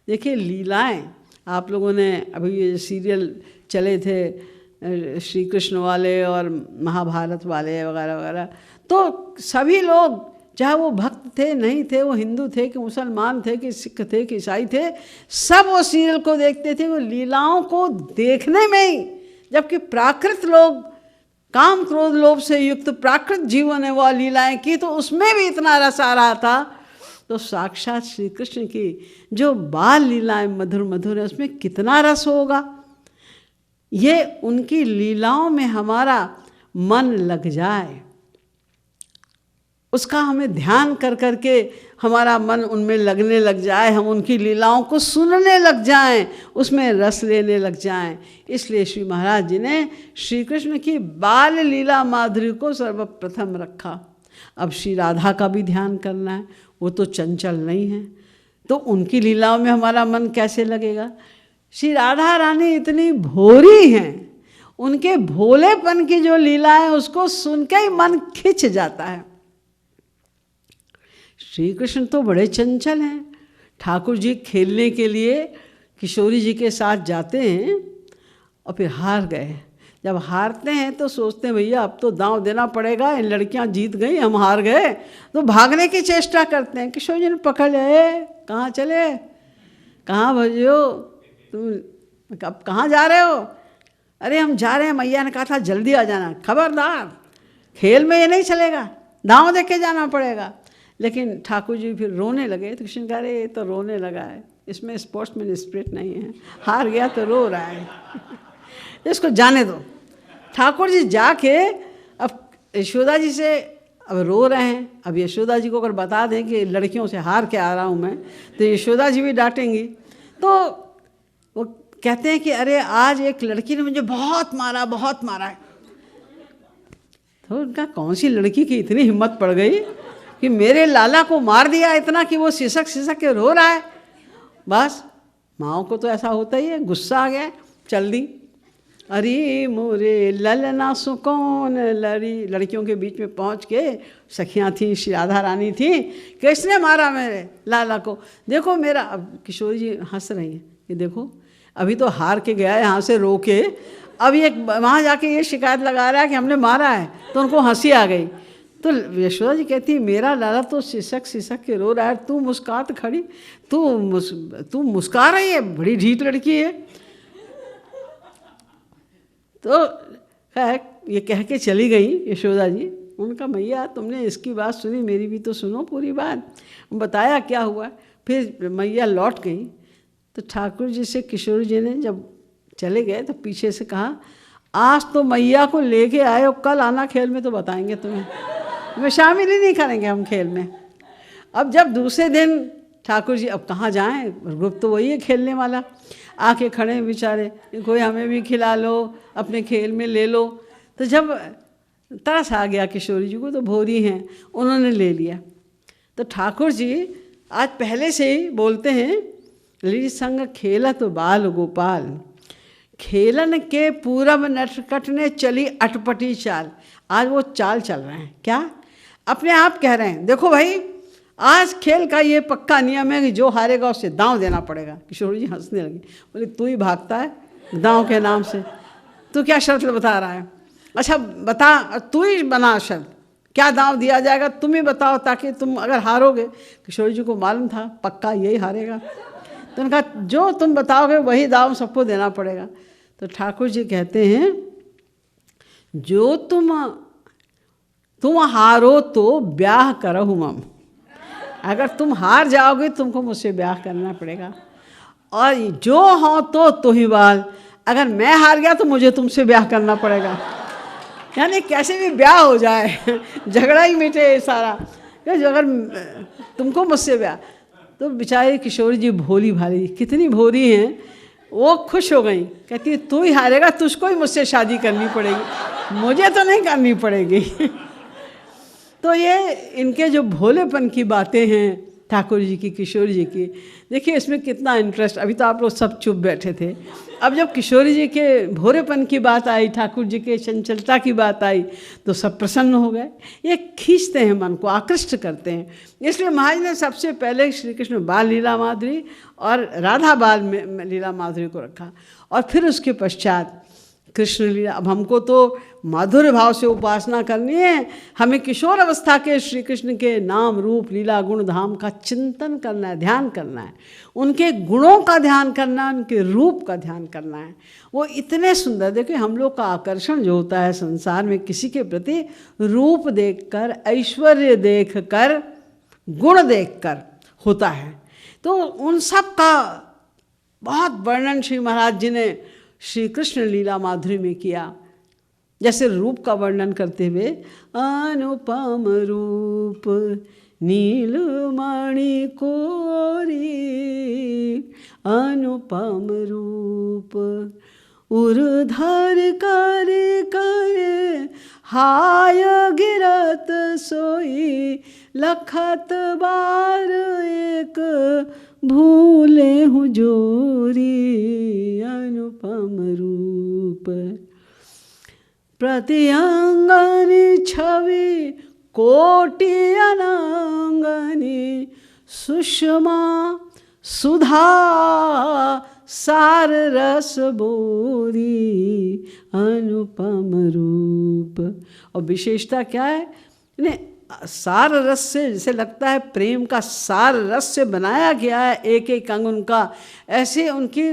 Speaker 1: देखिए लीलाएं, आप लोगों ने अभी ये सीरियल चले थे श्री कृष्ण वाले और महाभारत वाले वगैरह वगैरह, तो सभी लोग, चाहे वो भक्त थे नहीं थे, वो हिंदू थे कि मुसलमान थे कि सिख थे कि ईसाई थे, सब वो सीरियल को देखते थे, वो लीलाओं को देखने में ही। जबकि प्राकृत लोग, काम क्रोध लोभ से युक्त प्राकृत जीवन ने वो लीलाएं की, तो उसमें भी इतना रस आ रहा था। तो साक्षात श्री कृष्ण की जो बाल लीलाएं मधुर मधुर है, उसमें कितना रस होगा। ये उनकी लीलाओं में हमारा मन लग जाए, उसका हमें ध्यान कर करके हमारा मन उनमें लगने लग जाए, हम उनकी लीलाओं को सुनने लग जाएं, उसमें रस लेने लग जाएं। इसलिए श्री महाराज जी ने श्री कृष्ण की बाल लीला माधुरी को सर्वप्रथम रखा। अब श्री राधा का भी ध्यान करना है, वो तो चंचल नहीं है, तो उनकी लीलाओं में हमारा मन कैसे लगेगा। श्री राधा रानी इतनी भोरी हैं, उनके भोलेपन की जो लीला है उसको सुन के ही मन खिंच जाता है। श्री कृष्ण तो बड़े चंचल हैं। ठाकुर जी खेलने के लिए किशोरी जी के साथ जाते हैं और फिर हार गए। जब हारते हैं तो सोचते हैं भैया अब तो दांव देना पड़ेगा, इन लड़कियां जीत गई, हम हार गए, तो भागने की चेष्टा करते हैं। किशोर जी ने पकड़ लिया, कहाँ चले, कहाँ भजियो, तुम अब कहाँ जा रहे हो? अरे हम जा रहे हैं, मैया ने कहा था जल्दी आ जाना। खबरदार, खेल में ये नहीं चलेगा, दांव दे के जाना पड़ेगा। लेकिन ठाकुर जी फिर रोने लगे, तो कृष्ण कह रहे ये तो रोने लगा है, इसमें स्पोर्ट्समैन स्पिरिट नहीं है, हार गया तो रो रहा है, इसको जाने दो। ठाकुर जी जाके अब यशोदा जी से अब रो रहे हैं। अब यशोदा जी को अगर बता दें कि लड़कियों से हार के आ रहा हूँ मैं, तो यशोदा जी भी डांटेंगी। तो वो कहते हैं कि अरे आज एक लड़की ने मुझे बहुत मारा, बहुत मारा है। तो उनका कौन सी लड़की की इतनी हिम्मत पड़ गई कि मेरे लाला को मार दिया इतना कि वो सिसक सिसक के रो रहा है। बस माओ को तो ऐसा होता ही है, गुस्सा आ गया, चल दी। अरे मोरे ललना सुकौन लड़ी, लड़कियों के बीच में पहुंच के सखियां थी, श्री राधा रानी थी, किसने मारा मेरे लाला को, देखो मेरा। अब किशोरी जी हंस रही हैं कि देखो अभी तो हार के गया यहाँ से रो के, अब ये वहाँ जाके ये शिकायत लगा रहा है कि हमने मारा है, तो उनको हंसी आ गई। तो यशोदा जी कहती मेरा लाला तो सिसक सिसक के रो रहा है, तू मुस्कुरात खड़ी, तू मुस्कुरा रही है, बड़ी ढीठ लड़की है। तो ये कह के चली गई यशोदा जी। उनका मैया तुमने इसकी बात सुनी, मेरी भी तो सुनो पूरी बात। बताया क्या हुआ। फिर मैया लौट गई। तो ठाकुर जी से किशोर जी ने जब चले गए तो पीछे से कहा आज तो मैया को लेके आए हो, कल आना खेल में तो बताएंगे तुम्हें, मैं शामिल ही नहीं करेंगे हम खेल में। अब जब दूसरे दिन ठाकुर जी अब कहाँ जाएं, ग्रुप तो वही है खेलने वाला, आके खड़े हैं बेचारे, कोई हमें भी खिला लो, अपने खेल में ले लो। तो जब तरस आ गया किशोरी जी को, तो भोरी हैं, उन्होंने ले लिया। तो ठाकुर जी आज पहले से ही बोलते हैं, लीज संग खेलत बाल गोपाल, खेलन के पूरब नटखट ने चली अटपटी चाल। आज वो चाल चल रहे हैं, क्या अपने आप कह रहे हैं, देखो भाई आज खेल का ये पक्का नियम है कि जो हारेगा उससे दांव देना पड़ेगा। किशोर जी हंसने लगे, बोले तू ही भागता है दांव के नाम से, तू क्या शर्त बता रहा है? अच्छा बता, तू ही बना शर्त, क्या दांव दिया जाएगा तुम ही बताओ, ताकि तुम अगर हारोगे। किशोर जी को मालूम था पक्का यही हारेगा, तो उन्होंने कहा जो तुम बताओगे वही दांव सबको देना पड़ेगा। तो ठाकुर जी कहते हैं, जो तुम हारो तो ब्याह करो मम, अगर तुम हार जाओगे तुमको मुझसे ब्याह करना पड़ेगा, और जो हो तो ही बाल, अगर मैं हार गया तो मुझे तुमसे ब्याह करना पड़ेगा। यानी कैसे भी ब्याह हो जाए, झगड़ा ही मिटे सारा, अगर तुमको मुझसे ब्याह। तो बेचारी किशोरी जी भोली भाली, कितनी भोली हैं, वो खुश हो गई, कहती है तू ही हारेगा, तुझको ही मुझसे शादी करनी पड़ेगी, मुझे तो नहीं करनी पड़ेगी। तो ये इनके जो भोलेपन की बातें हैं ठाकुर जी की, किशोरी जी की, देखिए इसमें कितना इंटरेस्ट। अभी तो आप लोग सब चुप बैठे थे, अब जब किशोरी जी के भोरेपन की बात आई, ठाकुर जी के चंचलता की बात आई, तो सब प्रसन्न हो गए। ये खींचते हैं मन को, आकृष्ट करते हैं। इसलिए महाराज ने सबसे पहले श्री कृष्ण बाल लीला माधुरी और राधा बाल लीला माधुरी को रखा, और फिर उसके पश्चात कृष्ण लीला। अब हमको तो माधुर्य भाव से उपासना करनी है, हमें किशोर अवस्था के श्री कृष्ण के नाम रूप लीला गुण धाम का चिंतन करना है, ध्यान करना है, उनके गुणों का ध्यान करना है, उनके रूप का ध्यान करना है। वो इतने सुंदर, देखिए हम लोग का आकर्षण जो होता है संसार में किसी के प्रति, रूप देखकर, ऐश्वर्य देखकर, गुण देखकर होता है। तो उन सब का बहुत वर्णन श्री महाराज जी ने श्री कृष्ण लीला माधुरी में किया। जैसे रूप का वर्णन करते हुए, अनुपम रूप नीलमणि कोरी, अनुपम रूप उर्धर कर कर हाय गिरत सोई, लखत बार एक भूले हूँ जोरी, अनुपम रूप प्रति अंगनी छवि कोटि अनांगनी, सुषमा सुधा सार रस बोरी, अनुपम रूप। और विशेषता क्या है, सार रस से, जैसे लगता है प्रेम का सार रस से बनाया गया है एक एक अंग उनका, ऐसे उनकी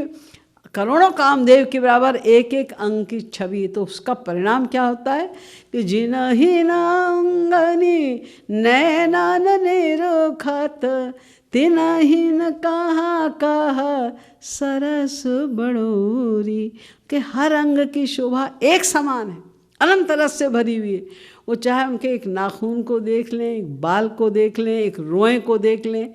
Speaker 1: करोड़ों कामदेव के बराबर एक एक अंग की छवि। तो उसका परिणाम क्या होता है कि जिनहि नांगनी नैनन निरखत, तिनहि न कहा कहा सरस बड़ोरी, के हर अंग की शोभा एक समान है, अनंत रस से भरी हुई है। वो चाहे उनके एक नाखून को देख लें, एक बाल को देख लें, एक रोए को देख लें,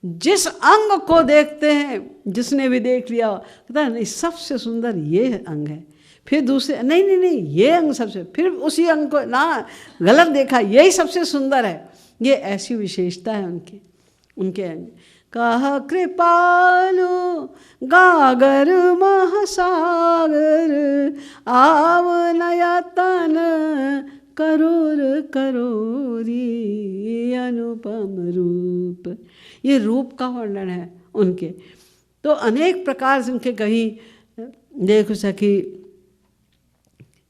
Speaker 1: जिस अंग को देखते हैं, जिसने भी देख लिया कहता है नहीं सबसे सुंदर ये अंग है, फिर दूसरे नहीं नहीं नहीं ये अंग सबसे, फिर उसी अंग को ना गलत देखा, यही सबसे सुंदर है। ये ऐसी विशेषता है उनके अंग। कह कृपालु गागर महासागर, आव नयतन करोर करोरी, अनुपम रूप। ये रूप का वर्णन है उनके। तो अनेक प्रकार से उनके कहीं देखो सखी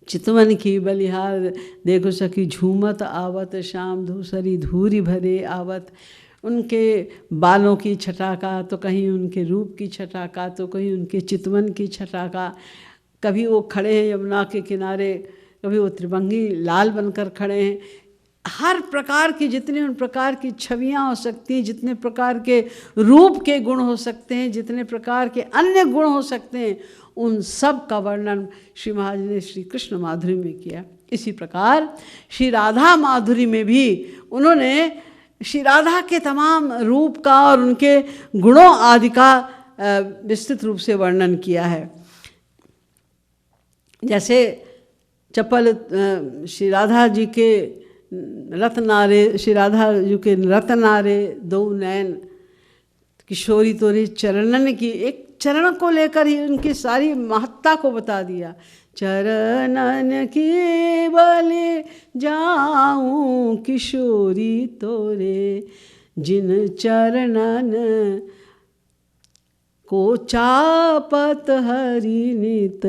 Speaker 1: चितवन की बलिहार, देखो सखी झूमत आवत, शाम धूसरी धूरी भरे आवत। उनके बालों की छटा का, तो कहीं उनके रूप की छटा का, तो कहीं उनके चितवन की छटा का। कभी वो खड़े हैं यमुना के किनारे, कभी वो त्रिभंगी लाल बनकर खड़े हैं। हर प्रकार की जितने उन प्रकार की छवियाँ हो सकती हैं, जितने प्रकार के रूप के गुण हो सकते हैं, जितने प्रकार के अन्य गुण हो सकते हैं, उन सब का वर्णन श्री महाराज ने श्री कृष्ण माधुरी में किया। इसी प्रकार श्री राधा माधुरी में भी उन्होंने श्री राधा के तमाम रूप का और उनके गुणों आदि का विस्तृत रूप से वर्णन किया है। जैसे चपल श्री राधा जी के रत्नारे, श्री राधा जी के रत्नारे दो नैन, किशोरी तोरे चरणन की, एक चरण को लेकर ही उनकी सारी महत्ता को बता दिया। चरणन की बलि जाऊं किशोरी तोरे, जिन चरणन को चापत हरि नित,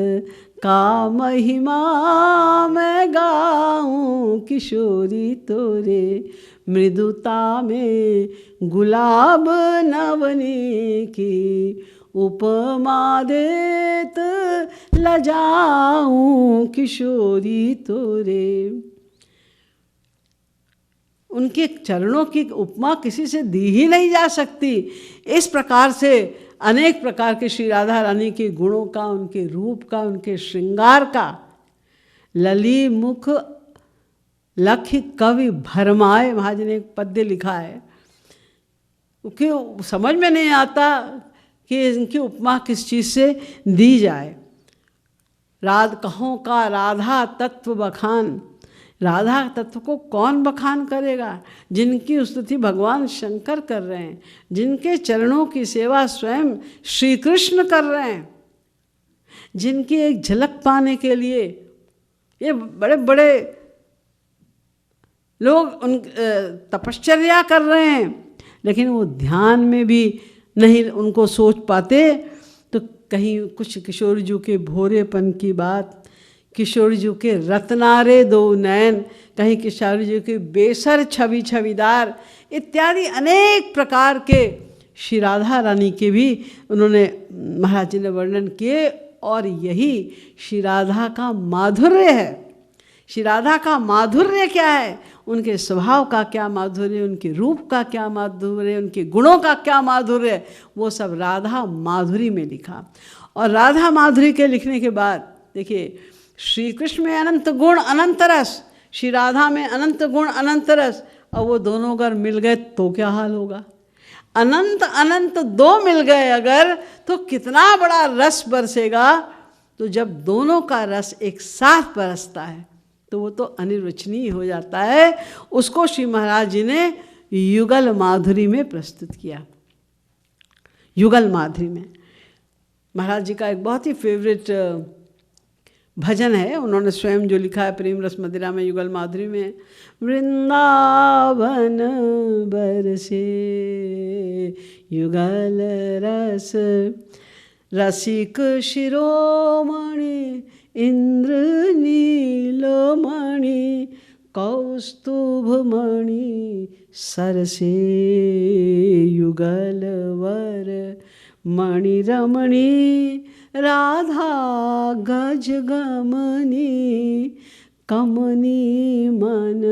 Speaker 1: का महिमा मैं गाऊं किशोरी तोरे, मृदुता में गुलाब नवनी की, उपमा देत लजाऊं किशोरी तोरे। उनके चरणों की उपमा किसी से दी ही नहीं जा सकती। इस प्रकार से अनेक प्रकार के श्री राधा रानी के गुणों का, उनके रूप का, उनके श्रृंगार का लली मुख लख कवि भरमाए, महाराज ने एक पद्य लिखा है, क्योंकि समझ में नहीं आता कि इनकी उपमा किस चीज़ से दी जाए। कहों का राधा तत्व बखान, राधा तत्व को कौन बखान करेगा, जिनकी स्तुति भगवान शंकर कर रहे हैं, जिनके चरणों की सेवा स्वयं श्री कृष्ण कर रहे हैं, जिनकी एक झलक पाने के लिए ये बड़े बड़े लोग उन तपश्चर्या कर रहे हैं, लेकिन वो ध्यान में भी नहीं उनको सोच पाते। तो कहीं कुछ किशोर जी के भोरेपन की बात, किशोर जी के रत्नारे दो नयन, कहीं किशोर जी के बेसर छवि छविदार, इत्यादि अनेक प्रकार के श्री राधा रानी के भी उन्होंने महाराज जी ने वर्णन किए। और यही श्री राधा का माधुर्य है। श्री राधा का माधुर्य क्या है, उनके स्वभाव का क्या माधुर्य, उनके रूप का क्या माधुर्य, उनके गुणों का क्या माधुर्य, वो सब राधा माधुरी में लिखा। और राधा माधुरी के लिखने के बाद देखिए, श्री कृष्ण में अनंत गुण अनंत रस, श्री राधा में अनंत गुण अनंत रस, और वो दोनों अगर मिल गए तो क्या हाल होगा। अनंत अनंत दो मिल गए अगर, तो कितना बड़ा रस बरसेगा। तो जब दोनों का रस एक साथ बरसता है तो वो तो अनिर्वचनीय हो जाता है। उसको श्री महाराज जी ने युगल माधुरी में प्रस्तुत किया। युगल माधुरी में महाराज जी का एक बहुत ही फेवरेट भजन है, उन्होंने स्वयं जो लिखा है प्रेम रस मदिरा में, युगल माधुरी में, वृंदावन बरसे युगल रस, रसिक शिरोमणि इंद्र नीलमणि, कौस्तुभमणि सरसे युगल वर, मणि रमणी राधा गज गमनी, कमनी मन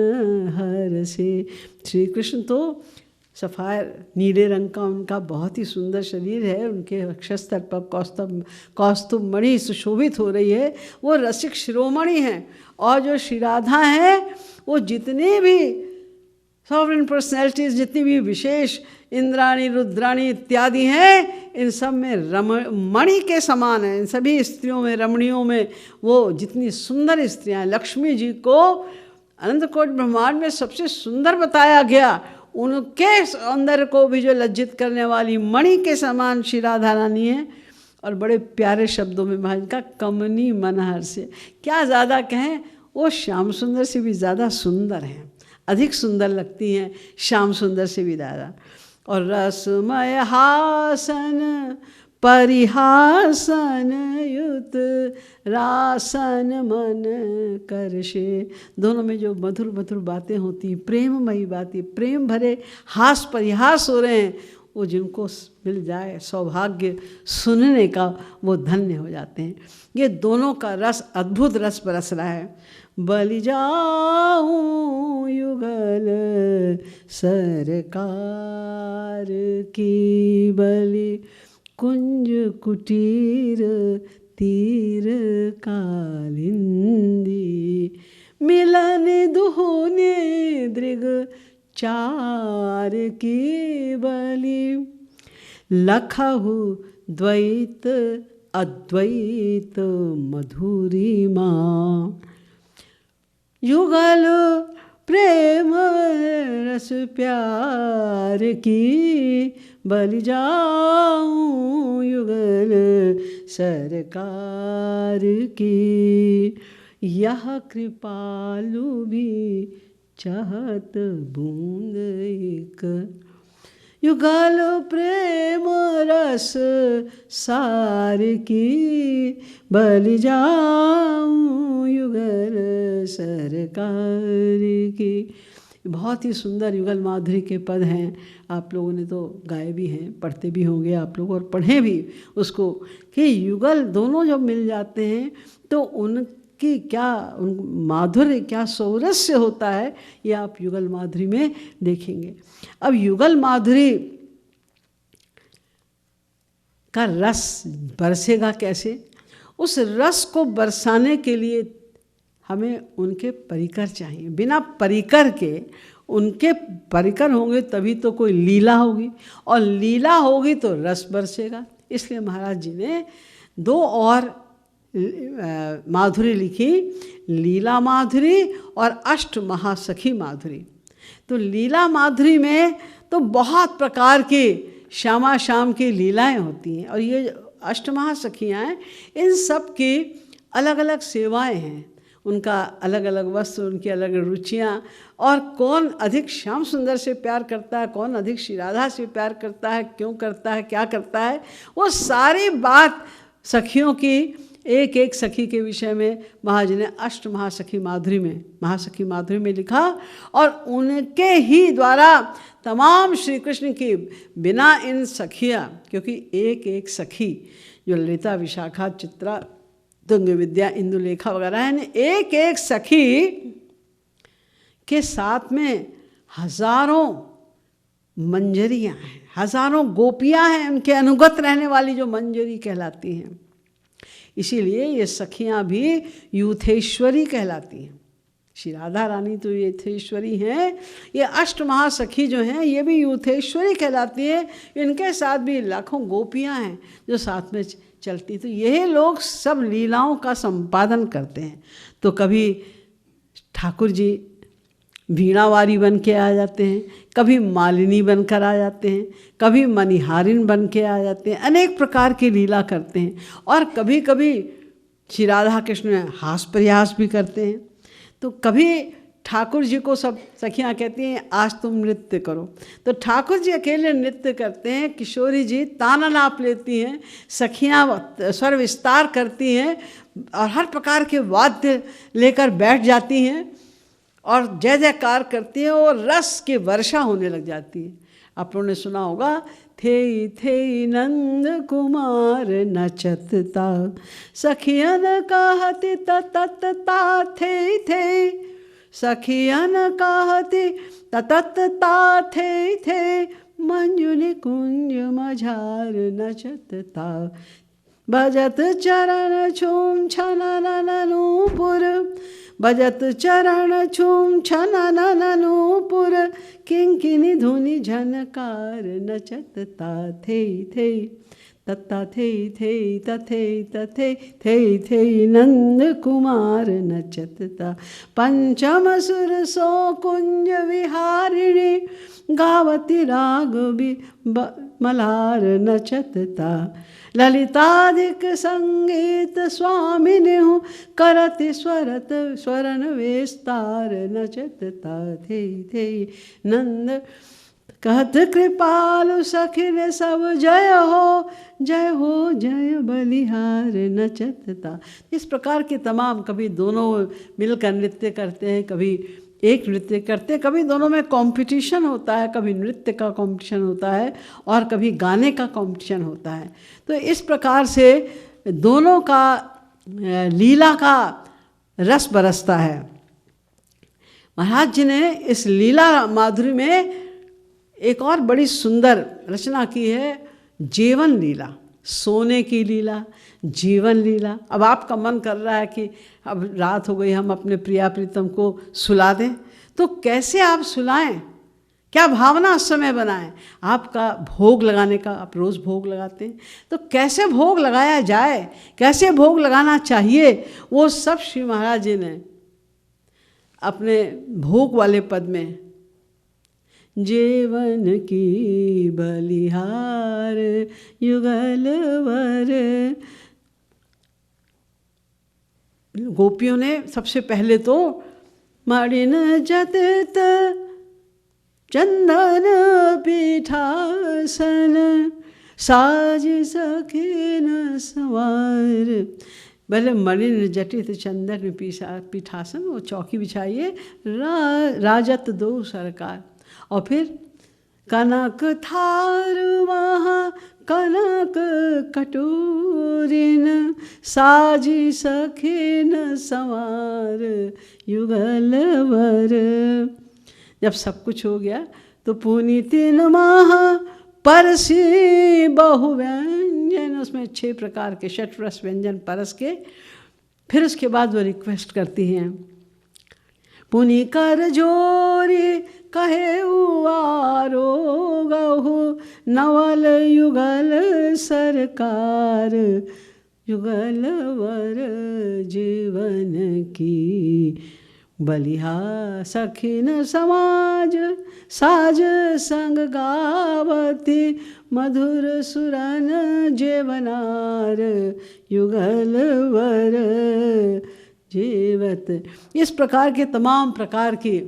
Speaker 1: हर से। श्री कृष्ण तो सफ़ायर नीले रंग का उनका बहुत ही सुंदर शरीर है, उनके वक्षस्थल पर कौस्तुभ मणि सुशोभित हो रही है, वो रसिक शिरोमणि हैं। और जो श्री राधा हैं वो जितनी भी सॉवरेन पर्सनैलिटीज़, जितनी भी विशेष इंद्राणी रुद्राणी इत्यादि हैं, इन सब में मणि के समान है। इन सभी स्त्रियों में, रमणियों में, वो जितनी सुंदर स्त्रियां, लक्ष्मी जी को अनंत कोट ब्रह्मांड में सबसे सुंदर बताया गया, उनके सौंदर्य को भी जो लज्जित करने वाली मणि के समान श्री राधा रानी है। और बड़े प्यारे शब्दों में महाराज का कमनी मनहर से, क्या ज़्यादा कहें, वो श्याम सुंदर से भी ज़्यादा सुंदर हैं, अधिक सुंदर लगती हैं श्याम सुंदर से भी ज़्यादा। और रसमय हासन परिहासन युत, रासन मन करशे, दोनों में जो मधुर मधुर बातें होती, प्रेममयी बातें, प्रेम भरे हास परिहास हो रहे हैं, वो जिनको मिल जाए सौभाग्य सुनने का, वो धन्य हो जाते हैं। ये दोनों का रस, अद्भुत रस बरस रहा है। बलि जाऊं युगल सरकार की, बलि कुंज कुटीर तीर कालिंदी, मिलन दुहोने दृग चार की बलि, लखहु द्वैत अद्वैत मधुरिमा। युगल प्रेम रस प्यार की, बलि जाऊं युगल सरकार की। यह कृपालु भी चाहत बूंद एक, युगल प्रेम रस सार की, बलि जाऊं युगल सरकार की। बहुत ही सुंदर युगल माधुरी के पद हैं। आप लोगों ने तो गाए भी हैं, पढ़ते भी होंगे आप लोग, और पढ़े भी उसको कि युगल दोनों जब मिल जाते हैं तो उनकी क्या उन माधुर्य, क्या सौरस्य होता है, ये आप युगल माधुरी में देखेंगे। अब युगल माधुरी का रस बरसेगा कैसे? उस रस को बरसाने के लिए हमें उनके परिकर चाहिए। बिना परिकर के, उनके परिकर होंगे तभी तो कोई लीला होगी, और लीला होगी तो रस बरसेगा। इसलिए महाराज जी ने दो और माधुरी लिखी, लीला माधुरी और अष्ट महासखी माधुरी। तो लीला माधुरी में तो बहुत प्रकार की श्यामा श्याम की लीलाएं होती हैं, और ये अष्ट महासखियाँ हैं, इन सब की अलग अलग सेवाएं हैं, उनका अलग अलग वस्त्र, उनकी अलग रुचियाँ, और कौन अधिक श्याम सुंदर से प्यार करता है, कौन अधिक श्री राधा से प्यार करता है, क्यों करता है, क्या करता है, वो सारी बात सखियों की एक एक सखी के विषय में महाराज जी ने अष्ट महासखी माधुरी में, महासखी माधुरी में लिखा। और उनके ही द्वारा तमाम श्री कृष्ण की, बिना इन सखियाँ, क्योंकि एक एक सखी जो ललिता, विशाखा, चित्रा, तुंग विद्या, इंदुलेखा वगैरह है, एक एक सखी के साथ में हजारों मंजरियाँ हैं, हजारों गोपियाँ हैं, उनके अनुगत रहने वाली जो मंजरी कहलाती हैं। इसीलिए ये सखियाँ भी यूथेश्वरी कहलाती हैं। श्री राधा रानी तो यूथेश्वरी हैं, ये अष्ट महासखी जो हैं ये भी यूथेश्वरी कहलाती हैं। इनके साथ भी लाखों गोपियाँ हैं जो साथ में चलती। तो यही लोग सब लीलाओं का संपादन करते हैं। तो कभी ठाकुर जी वीणावारी बन के आ जाते हैं, कभी मालिनी बनकर आ जाते हैं, कभी मनिहारिन बन के आ जाते हैं, अनेक प्रकार की लीला करते हैं। और कभी कभी श्री राधा कृष्ण हास प्रयास भी करते हैं। तो कभी ठाकुर जी को सब सखियाँ कहती हैं आज तुम नृत्य करो, तो ठाकुर जी अकेले नृत्य करते हैं, किशोरी जी तानालाप लेती हैं, सखियाँ स्वर विस्तार करती हैं और हर प्रकार के वाद्य लेकर बैठ जाती हैं और जय जयकार करती हैं और रस की वर्षा होने लग जाती है। आप लोगों ने सुना होगा, थे थे नंद कुमार नचतता, सखियन कहती ततता थे थे, सखियन कहती ततता थे, मंजुनि कुंज मझार नचतता, बजत चरण छूम छनन नूपुर, बजत चरण छूम छनन नूपुर, किंकिनी धुनि झनकार नचतता थे थे, तत्ता थे थे तथे तथे थे थे नंद कुमार नचतता, पंचम सुर सो कुंज विहारिणी, गावती राग भी मलार नचतता, ललिताधिक संगीत स्वामिनी हूँ, करति स्वरत स्वरन विस्तार नचतता थे थे नंद, कहत कृपालु सखिन सब जय हो जय बलिहार नचतता। इस प्रकार के तमाम, कभी दोनों मिलकर नृत्य करते हैं, कभी एक नृत्य करते हैं, कभी दोनों में कंपटीशन होता है, कभी नृत्य का कंपटीशन होता है और कभी गाने का कंपटीशन होता है। तो इस प्रकार से दोनों का लीला का रस बरसता है। महाराज जी ने इस लीला माधुरी में एक और बड़ी सुंदर रचना की है, जीवन लीला, सोने की लीला, जीवन लीला। अब आपका मन कर रहा है कि अब रात हो गई, हम अपने प्रिया प्रीतम को सुला दें, तो कैसे आप सुलाएं? क्या भावना उस समय बनाएं। आपका भोग लगाने का, आप रोज़ भोग लगाते हैं, तो कैसे भोग लगाया जाए, कैसे भोग लगाना चाहिए, वो सब श्री महाराज जी ने अपने भोग वाले पद में, जेवन की बलिहार युगल वर, गोपियों ने सबसे पहले तो मणिन जतित चंदन पीठासन साज सखिन सवार। पहले मणिन जटित चंदन पीठासन, वो चौकी बिछाइए, राजत दो सरकार। और फिर कनक थार वहाँ कनक कटोरिन साजी सखिन संवार युगल वर। जब सब कुछ हो गया तो पुनीतिन माह परसी बहु व्यंजन, उसमें 6 प्रकार के षट्रस व्यंजन परस के फिर उसके बाद वो रिक्वेस्ट करती हैं, पुनि कर जोरी कहे आरो गहु नवल युगल सरकार युगल वर जीवन की बलिहा सखिन समाज साज संग गावती मधुर सुरन जेवनार युगल वर जीवत। इस प्रकार के तमाम प्रकार की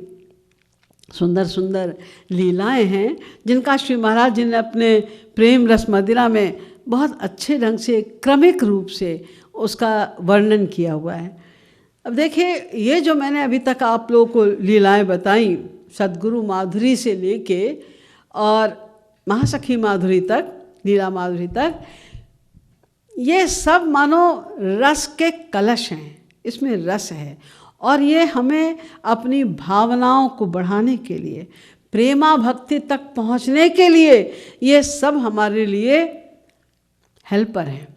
Speaker 1: सुंदर सुंदर लीलाएं हैं जिनका श्री महाराज जी ने अपने प्रेम रस मदिरा में बहुत अच्छे ढंग से क्रमिक रूप से उसका वर्णन किया हुआ है। अब देखिए, ये जो मैंने अभी तक आप लोगों को लीलाएं बताई, सद्गुरु माधुरी से लेके और महासखी माधुरी तक, लीला माधुरी तक, ये सब मानो रस के कलश हैं, इसमें रस है। और ये हमें अपनी भावनाओं को बढ़ाने के लिए, प्रेमा भक्ति तक पहुंचने के लिए, ये सब हमारे लिए हेल्पर हैं।